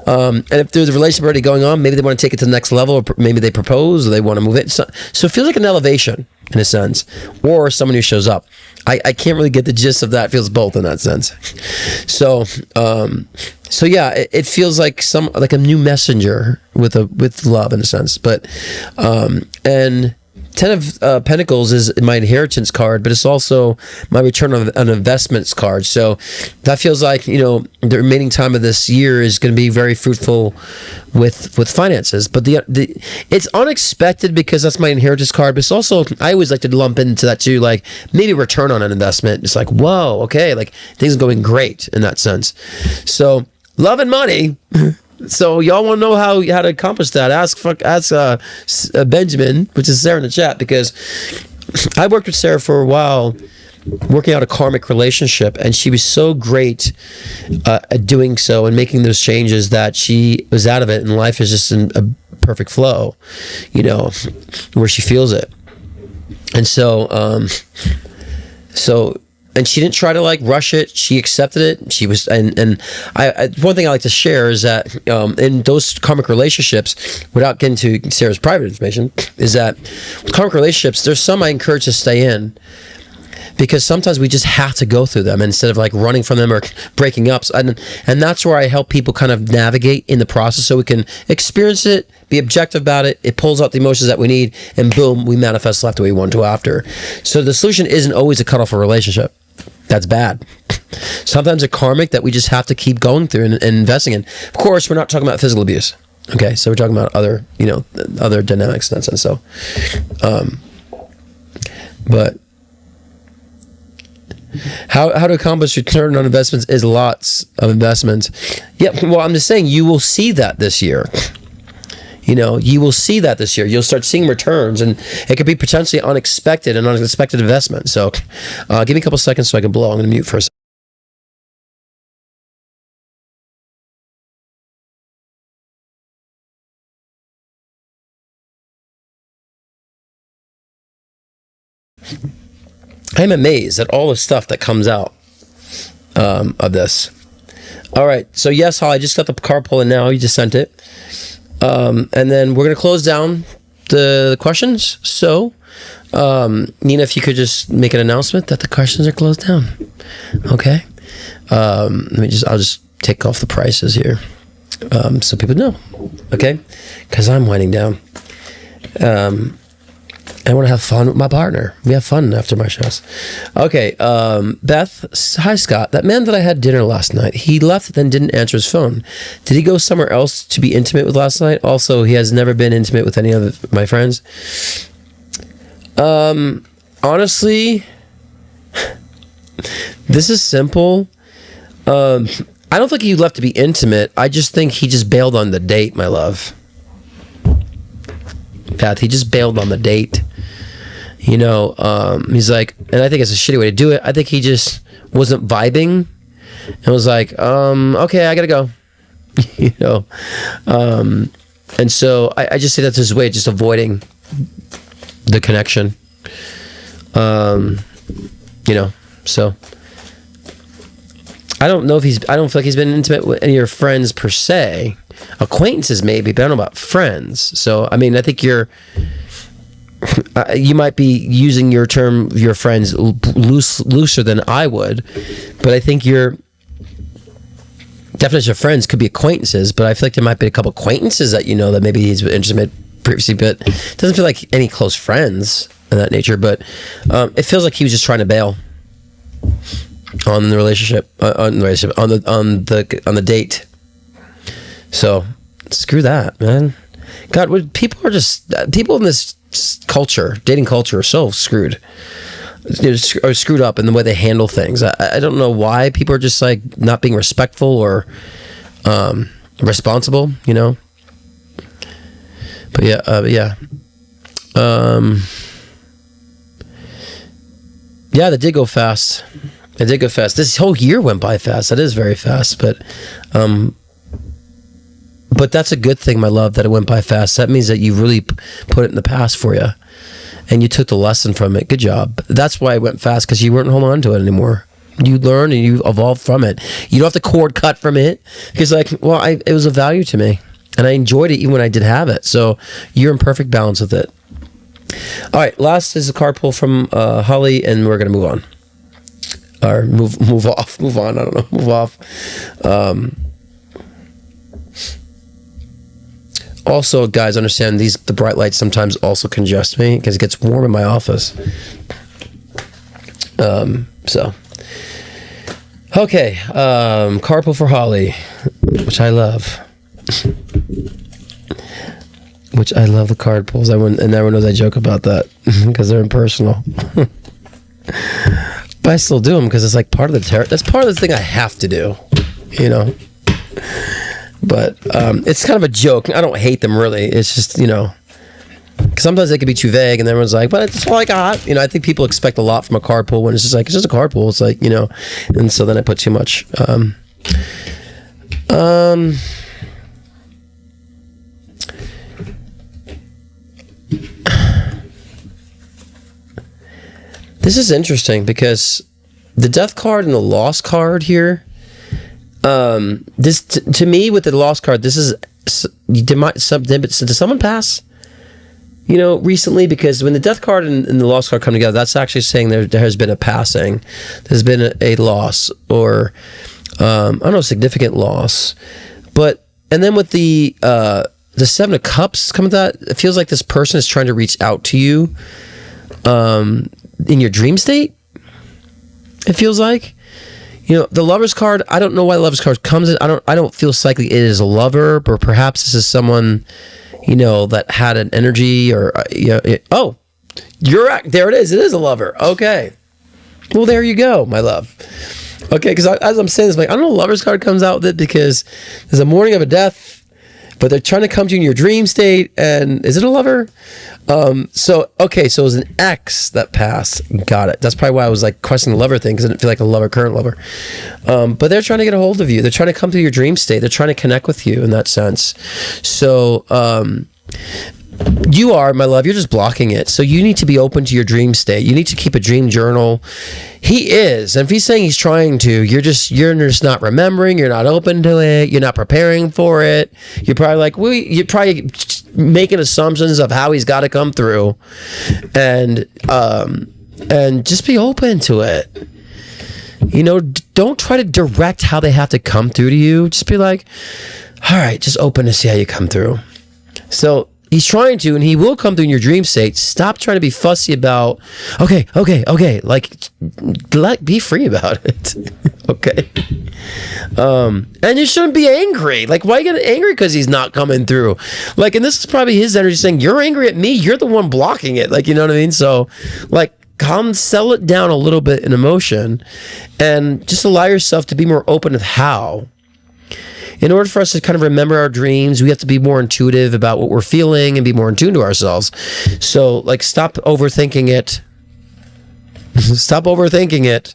And if there's a relationship already going on, maybe they want to take it to the next level, or maybe they propose, or they want to move it. So it feels like an elevation in a sense, or someone who shows up. I can't really get the gist of that. It feels both in that sense. So yeah, it feels like a new messenger with love in a sense. But and 10 of Pentacles is my inheritance card, but it's also my return on investments card. So that feels like, the remaining time of this year is going to be very fruitful with finances. But it's unexpected because that's my inheritance card, but it's also, I always like to lump into that too, like maybe return on an investment. It's like, whoa, okay, like things are going great in that sense. So love and money. So y'all want to know how to accomplish that? Ask Benjamin, which is Sarah in the chat, because I worked with Sarah for a while, working out a karmic relationship, and she was so great at doing so and making those changes that she was out of it, and life is just in a perfect flow, where she feels it. And so and she didn't try to like rush it. She accepted it. She was, and I one thing I like to share is that in those karmic relationships, without getting to Sarah's private information, is that with karmic relationships, there's some I encourage to stay in, because sometimes we just have to go through them instead of like running from them or breaking up. And that's where I help people kind of navigate in the process, so we can experience it, be objective about it. It pulls out the emotions that we need, and boom, we manifest life the way we want to after. So the solution isn't always to cut off a relationship. That's bad. Sometimes a karmic that we just have to keep going through and investing in. Of course, we're not talking about physical abuse. Okay, so we're talking about other, other dynamics in that sense. So, but How to accomplish return on investments is lots of investments. Yeah, well, I'm just saying you will see that this year. You will see that this year. You'll start seeing returns, and it could be potentially unexpected investment. So give me a couple seconds so I can blow. I'm going to mute for a second. I'm amazed at all the stuff that comes out of this. All right. So yes, Holly, I just got the card pull in now. You just sent it. And then we're going to close down the questions. So, Nina, if you could just make an announcement that the questions are closed down. Okay. I'll just take off the prices here. So people know. Okay. Because I'm winding down. I want to have fun with my partner. We have fun after my shows. Okay, Beth. Hi, Scott. That man that I had dinner last night, he left then didn't answer his phone. Did he go somewhere else to be intimate with last night? Also, he has never been intimate with any of my friends. Honestly, this is simple. I don't think he left to be intimate. I just think he just bailed on the date, my love. Beth, he just bailed on the date. He's like, and I think it's a shitty way to do it. I think he just wasn't vibing and was like, okay, I gotta go. And so I just say that's his way of just avoiding the connection. So I don't feel like he's been intimate with any of your friends per se. Acquaintances maybe, but I don't know about friends. So I mean, I think you might be using your term, your friends, looser than I would, but I think your definition of friends could be acquaintances. But I feel like there might be a couple acquaintances that that maybe he's been intimate previously, but it doesn't feel like any close friends of that nature. But it feels like he was just trying to bail on the relationship, on the date. So screw that, man. God, people in this culture, dating culture, are so screwed. Are screwed up in the way they handle things. I don't know why people are just like not being respectful or responsible, But yeah. Yeah, that did go fast. It did go fast. This whole year went by fast. That is very fast, but that's a good thing, my love, that it went by fast. That means that you really put it in the past for you, and you took the lesson from it. Good job. That's why it went fast, because you weren't holding on to it anymore. You learned and you evolved from it. You don't have the cord cut from it, because it was of value to me, and I enjoyed it even when I did have it. So you're in perfect balance with it. All right, last is a card pull from Holly, and we're gonna move on. Or move on. I don't know. Move off. Also, guys, understand the bright lights sometimes also congest me because it gets warm in my office. Okay. Card pull for Holly, which I love. Which I love the card pulls. And everyone knows I joke about that because they're impersonal. But I still do them because it's like part of the terror. That's part of the thing I have to do, But it's kind of a joke. I don't hate them really. It's just, because sometimes they can be too vague, and everyone's like, "But that's all I got." I think people expect a lot from a card pull when it's just like, it's just a card pull. It's like, and so then I put too much. This is interesting because the death card and the loss card here, this to me with the loss card, this is did someone pass? Recently, because when the death card and the loss card come together, that's actually saying there has been a passing, there's been a loss, or I don't know, significant loss. And then with the Seven of Cups coming to that, it feels like this person is trying to reach out to you in your dream state. It feels like, the Lover's card, I don't know why the Lover's card comes in. I don't feel psychically it is a lover, but perhaps this is someone, that had an energy, or, oh, there it is. It is a lover. Okay. Well, there you go, my love. Okay, because as I'm saying this, like, I don't know, Lover's card comes out with it because there's a mourning of a death, but they're trying to come to you in your dream state. And is it a lover? So it was an ex that passed. Got it. That's probably why I was like questioning the lover thing, because I didn't feel like a lover, current lover. But they're trying to get a hold of you. They're trying to come to your dream state. They're trying to connect with you in that sense. So, you are, my love, you're just blocking it. So you need to be open to your dream state. You need to keep a dream journal. He is. And if he's saying he's trying to, you're just not remembering. You're not open to it. You're not preparing for it. You're probably like, you're probably making assumptions of how he's got to come through. And just be open to it. You know, don't try to direct how they have to come through to you. Just be like, all right, just open to see how you come through. So, he's trying to, and he will come through in your dream state. Stop trying to be fussy about, okay. Like, be free about it. Okay. And you shouldn't be angry. Like, why are you getting angry because he's not coming through? Like, and this is probably his energy saying, you're angry at me. You're the one blocking it. Like, you know what I mean? So, like, settle it down a little bit in emotion and just allow yourself to be more open of how. In order for us to kind of remember our dreams, we have to be more intuitive about what we're feeling and be more in tune to ourselves. So, like, stop overthinking it. Stop overthinking it.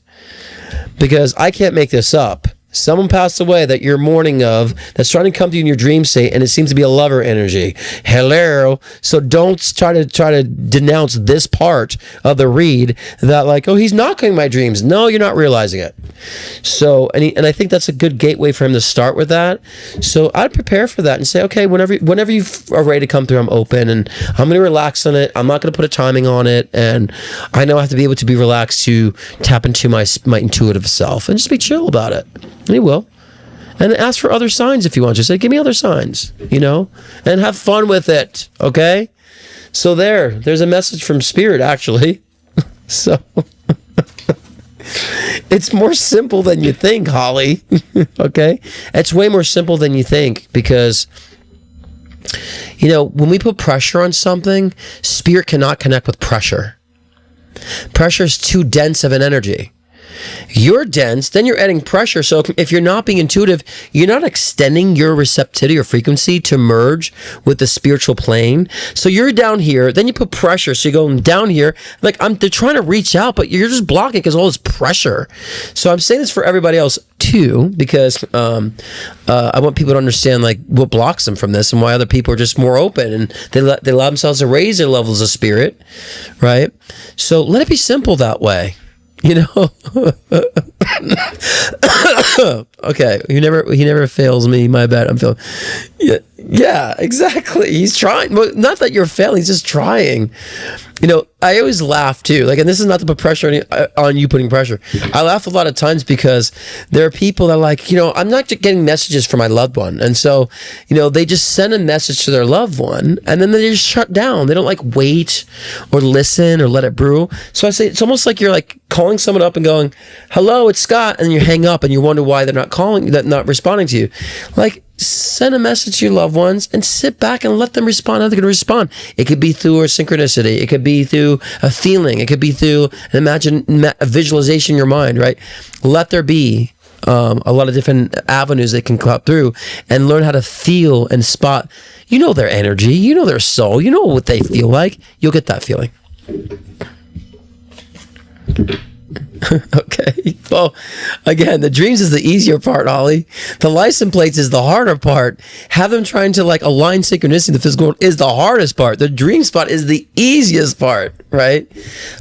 Because I can't make this up. Someone passed away that you're mourning of, that's trying to come to you in your dream state, and it seems to be a lover energy. Hello. So don't try to denounce this part of the read that, like, oh, he's not coming in my dreams. No, you're not realizing it. So, and I think that's a good gateway for him to start with that. So I'd prepare for that and say, okay, whenever you are ready to come through, I'm open and I'm going to relax on it. I'm not going to put a timing on it, and I know I have to be able to be relaxed to tap into my intuitive self and just be chill about it. And he will. And ask for other signs if you want to. Say, give me other signs, you know, and have fun with it. Okay. So there's a message from Spirit, actually. So it's more simple than you think, Holly. Okay. It's way more simple than you think, because, you know, when we put pressure on something, Spirit cannot connect with pressure. Pressure is too dense of an energy. You're dense, then you're adding pressure. So if you're not being intuitive, you're not extending your receptivity or frequency to merge with the spiritual plane. So you're down here, then you put pressure. So you're going down here, like they're trying to reach out, but you're just blocking because all this pressure. So I'm saying this for everybody else too, because I want people to understand like what blocks them from this and why other people are just more open and they allow themselves to raise their levels of spirit, right? So let it be simple that way. You know, okay. He never fails me. My bad. I'm feeling. Yeah, exactly. He's trying. Well, not that you're failing. He's just trying. You know, I always laugh too. Like, and this is not to put pressure on you putting pressure. I laugh a lot of times because there are people that are like, you know, I'm not getting messages from my loved one. And so, you know, they just send a message to their loved one and then they just shut down. They don't like wait or listen or let it brew. So I say, it's almost like you're like calling someone up and going, hello, it's Scott. And you hang up and you wonder why they're not responding to you. Like, send a message to your loved ones and sit back and let them respond how they're going to respond. It could be through a synchronicity. It could be through a feeling. It could be through a visualization in your mind, right? Let there be a lot of different avenues they can cut through and learn how to feel and spot. You know their energy. You know their soul. You know what they feel like. You'll get that feeling. Okay. Well, again, the dreams is the easier part, Holly. The license plates is the harder part. Have them trying to like align synchronicity, the physical is the hardest part. The dream spot is the easiest part, right?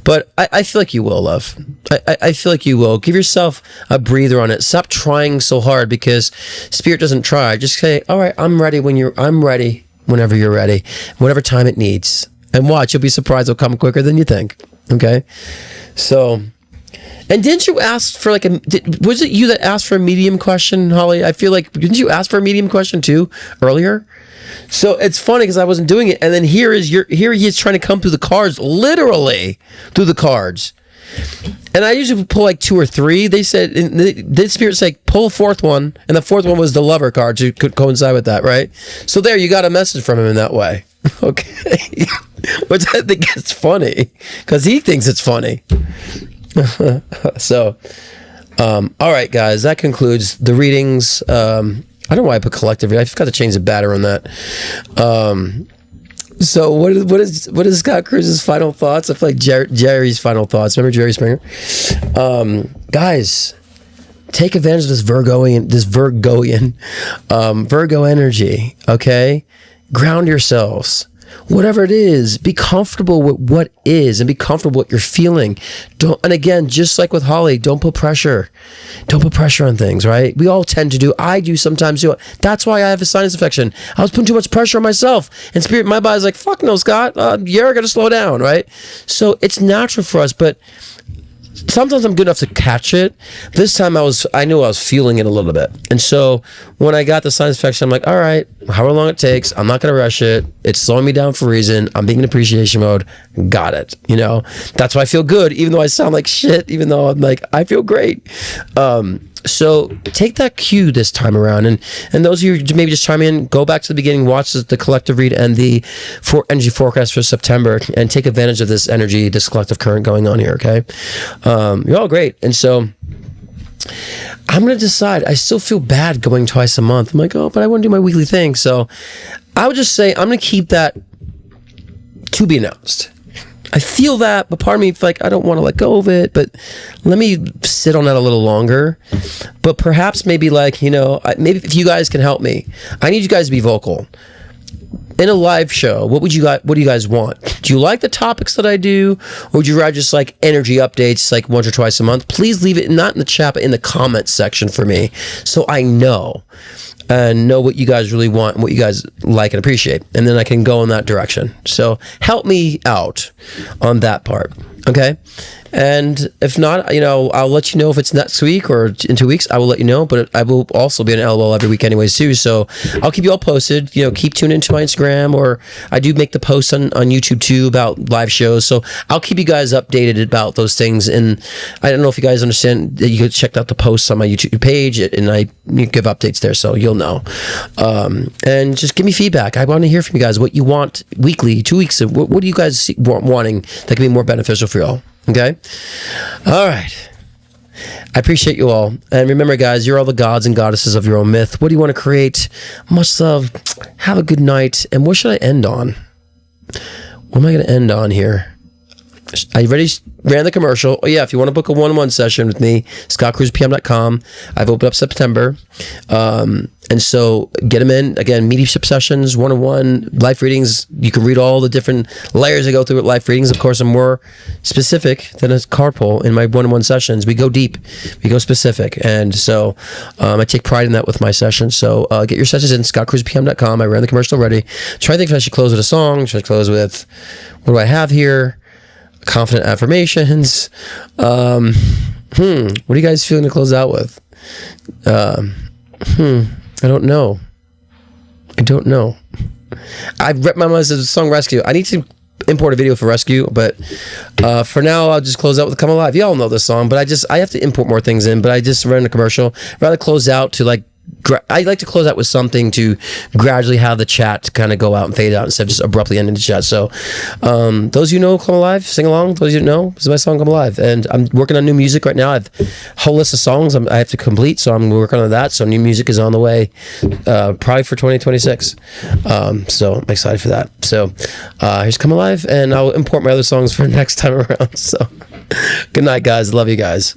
But I feel like you will, love. I feel like you will. Give yourself a breather on it. Stop trying so hard because Spirit doesn't try. Just say, all right, I'm ready whenever you're ready, whatever time it needs. And watch, you'll be surprised it'll come quicker than you think. Okay? So, and didn't you ask for like was it you that asked for a medium question, Holly? I feel like, didn't you ask for a medium question too earlier? So it's funny because I wasn't doing it. And then here he is trying to come through the cards, literally through the cards. And I usually pull like 2 or 3. They said, the Spirit said, pull a 4th one. And the 4th one was the lover card. So it could coincide with that, right? So there, you got a message from him in that way. Okay. Which I think is funny because he thinks it's funny. So, all right, guys, that concludes the readings. I don't know why I put collective. I forgot to change the batter on that. So what is Scott Cruz's final thoughts? I feel like Jerry's final thoughts. Remember Jerry Springer? Guys, take advantage of this Virgo energy. Okay, ground yourselves. Whatever it is, be comfortable with what is and be comfortable with what you're feeling. And again, just like with Holly, don't put pressure. Don't put pressure on things, right? We all tend to do. I do sometimes too. That's why I have a sinus infection. I was putting too much pressure on myself. And spirit, my body's like, fuck no, Scott. You're going to slow down, right? So it's natural for us, but sometimes I'm good enough to catch it. This time I knew I was feeling it a little bit. And so when I got the sinus infection, I'm like, all right, however long it takes, I'm not going to rush it. It's slowing me down for a reason. I'm being in appreciation mode. Got it. That's why I feel good, even though I sound like shit, even though I'm like, I feel great. So take that cue this time around. And those of you who maybe just chime in, go back to the beginning, watch the collective read and the energy forecast for September and take advantage of this energy, this collective current going on here, okay? You're all great. And so I'm going to decide. I still feel bad going twice a month. I'm like, oh, but I want to do my weekly thing. So I would just say I'm going to keep that to be announced. I feel that, but part of me like I don't want to let go of it, but let me sit on that a little longer. But perhaps maybe like, maybe if you guys can help me, I need you guys to be vocal. In a live show, what do you guys want? Do you like the topics that I do? Or would you rather just like energy updates like once or twice a month? Please leave it not in the chat, but in the comment section for me so I know. And know what you guys really want and what you guys like and appreciate. And then I can go in that direction. So help me out on that part. Okay? And if not, I'll let you know if it's next week or in 2 weeks. I will let you know, but I will also be on LOL every week anyways too. So I'll keep you all posted. Keep tuning into my Instagram, or I do make the posts on YouTube too about live shows. So I'll keep you guys updated about those things. And I don't know if you guys understand that you could check out the posts on my YouTube page, and I give updates there, so you'll know. And just give me feedback. I want to hear from you guys what you want weekly, 2 weeks. What do you guys wanting that can be more beneficial for y'all? Okay? All right. I appreciate you all. And remember, guys, you're all the gods and goddesses of your own myth. What do you want to create? Much love. Have a good night. And what should I end on? What am I going to end on here? I already ran the commercial. Oh, yeah, if you want to book a one-on-one session with me, scottcruzpm.com. I've opened up September. And so get them in. Again, mediumship sessions, one-on-one, life readings. You can read all the different layers I go through with life readings. Of course, I'm more specific than a card pull in my one-on-one sessions. We go deep. We go specific. And so I take pride in that with my sessions. So get your sessions in, scottcruzpm.com. I ran the commercial already. Try to think if I should close with a song. Should I close with, what do I have here? Confident affirmations. What are you guys feeling to close out with? I don't know. I rep my mind as a song Rescue. I need to import a video for Rescue, but for now I'll just close out with Come Alive. Y'all know this song, but I have to import more things in, but I just ran a commercial. Rather close out to like, I like to close out with something to gradually have the chat kind of go out and fade out instead of just abruptly ending the chat. So those of you know Come Alive, sing along. Those of you know, this is my song Come Alive. And I'm working on new music right now. I have a whole list of songs I have to complete, so I'm working on that. So new music is on the way, probably for 2026. So I'm excited for that. So here's Come Alive, and I'll import my other songs for next time around. So good night, guys. Love you guys.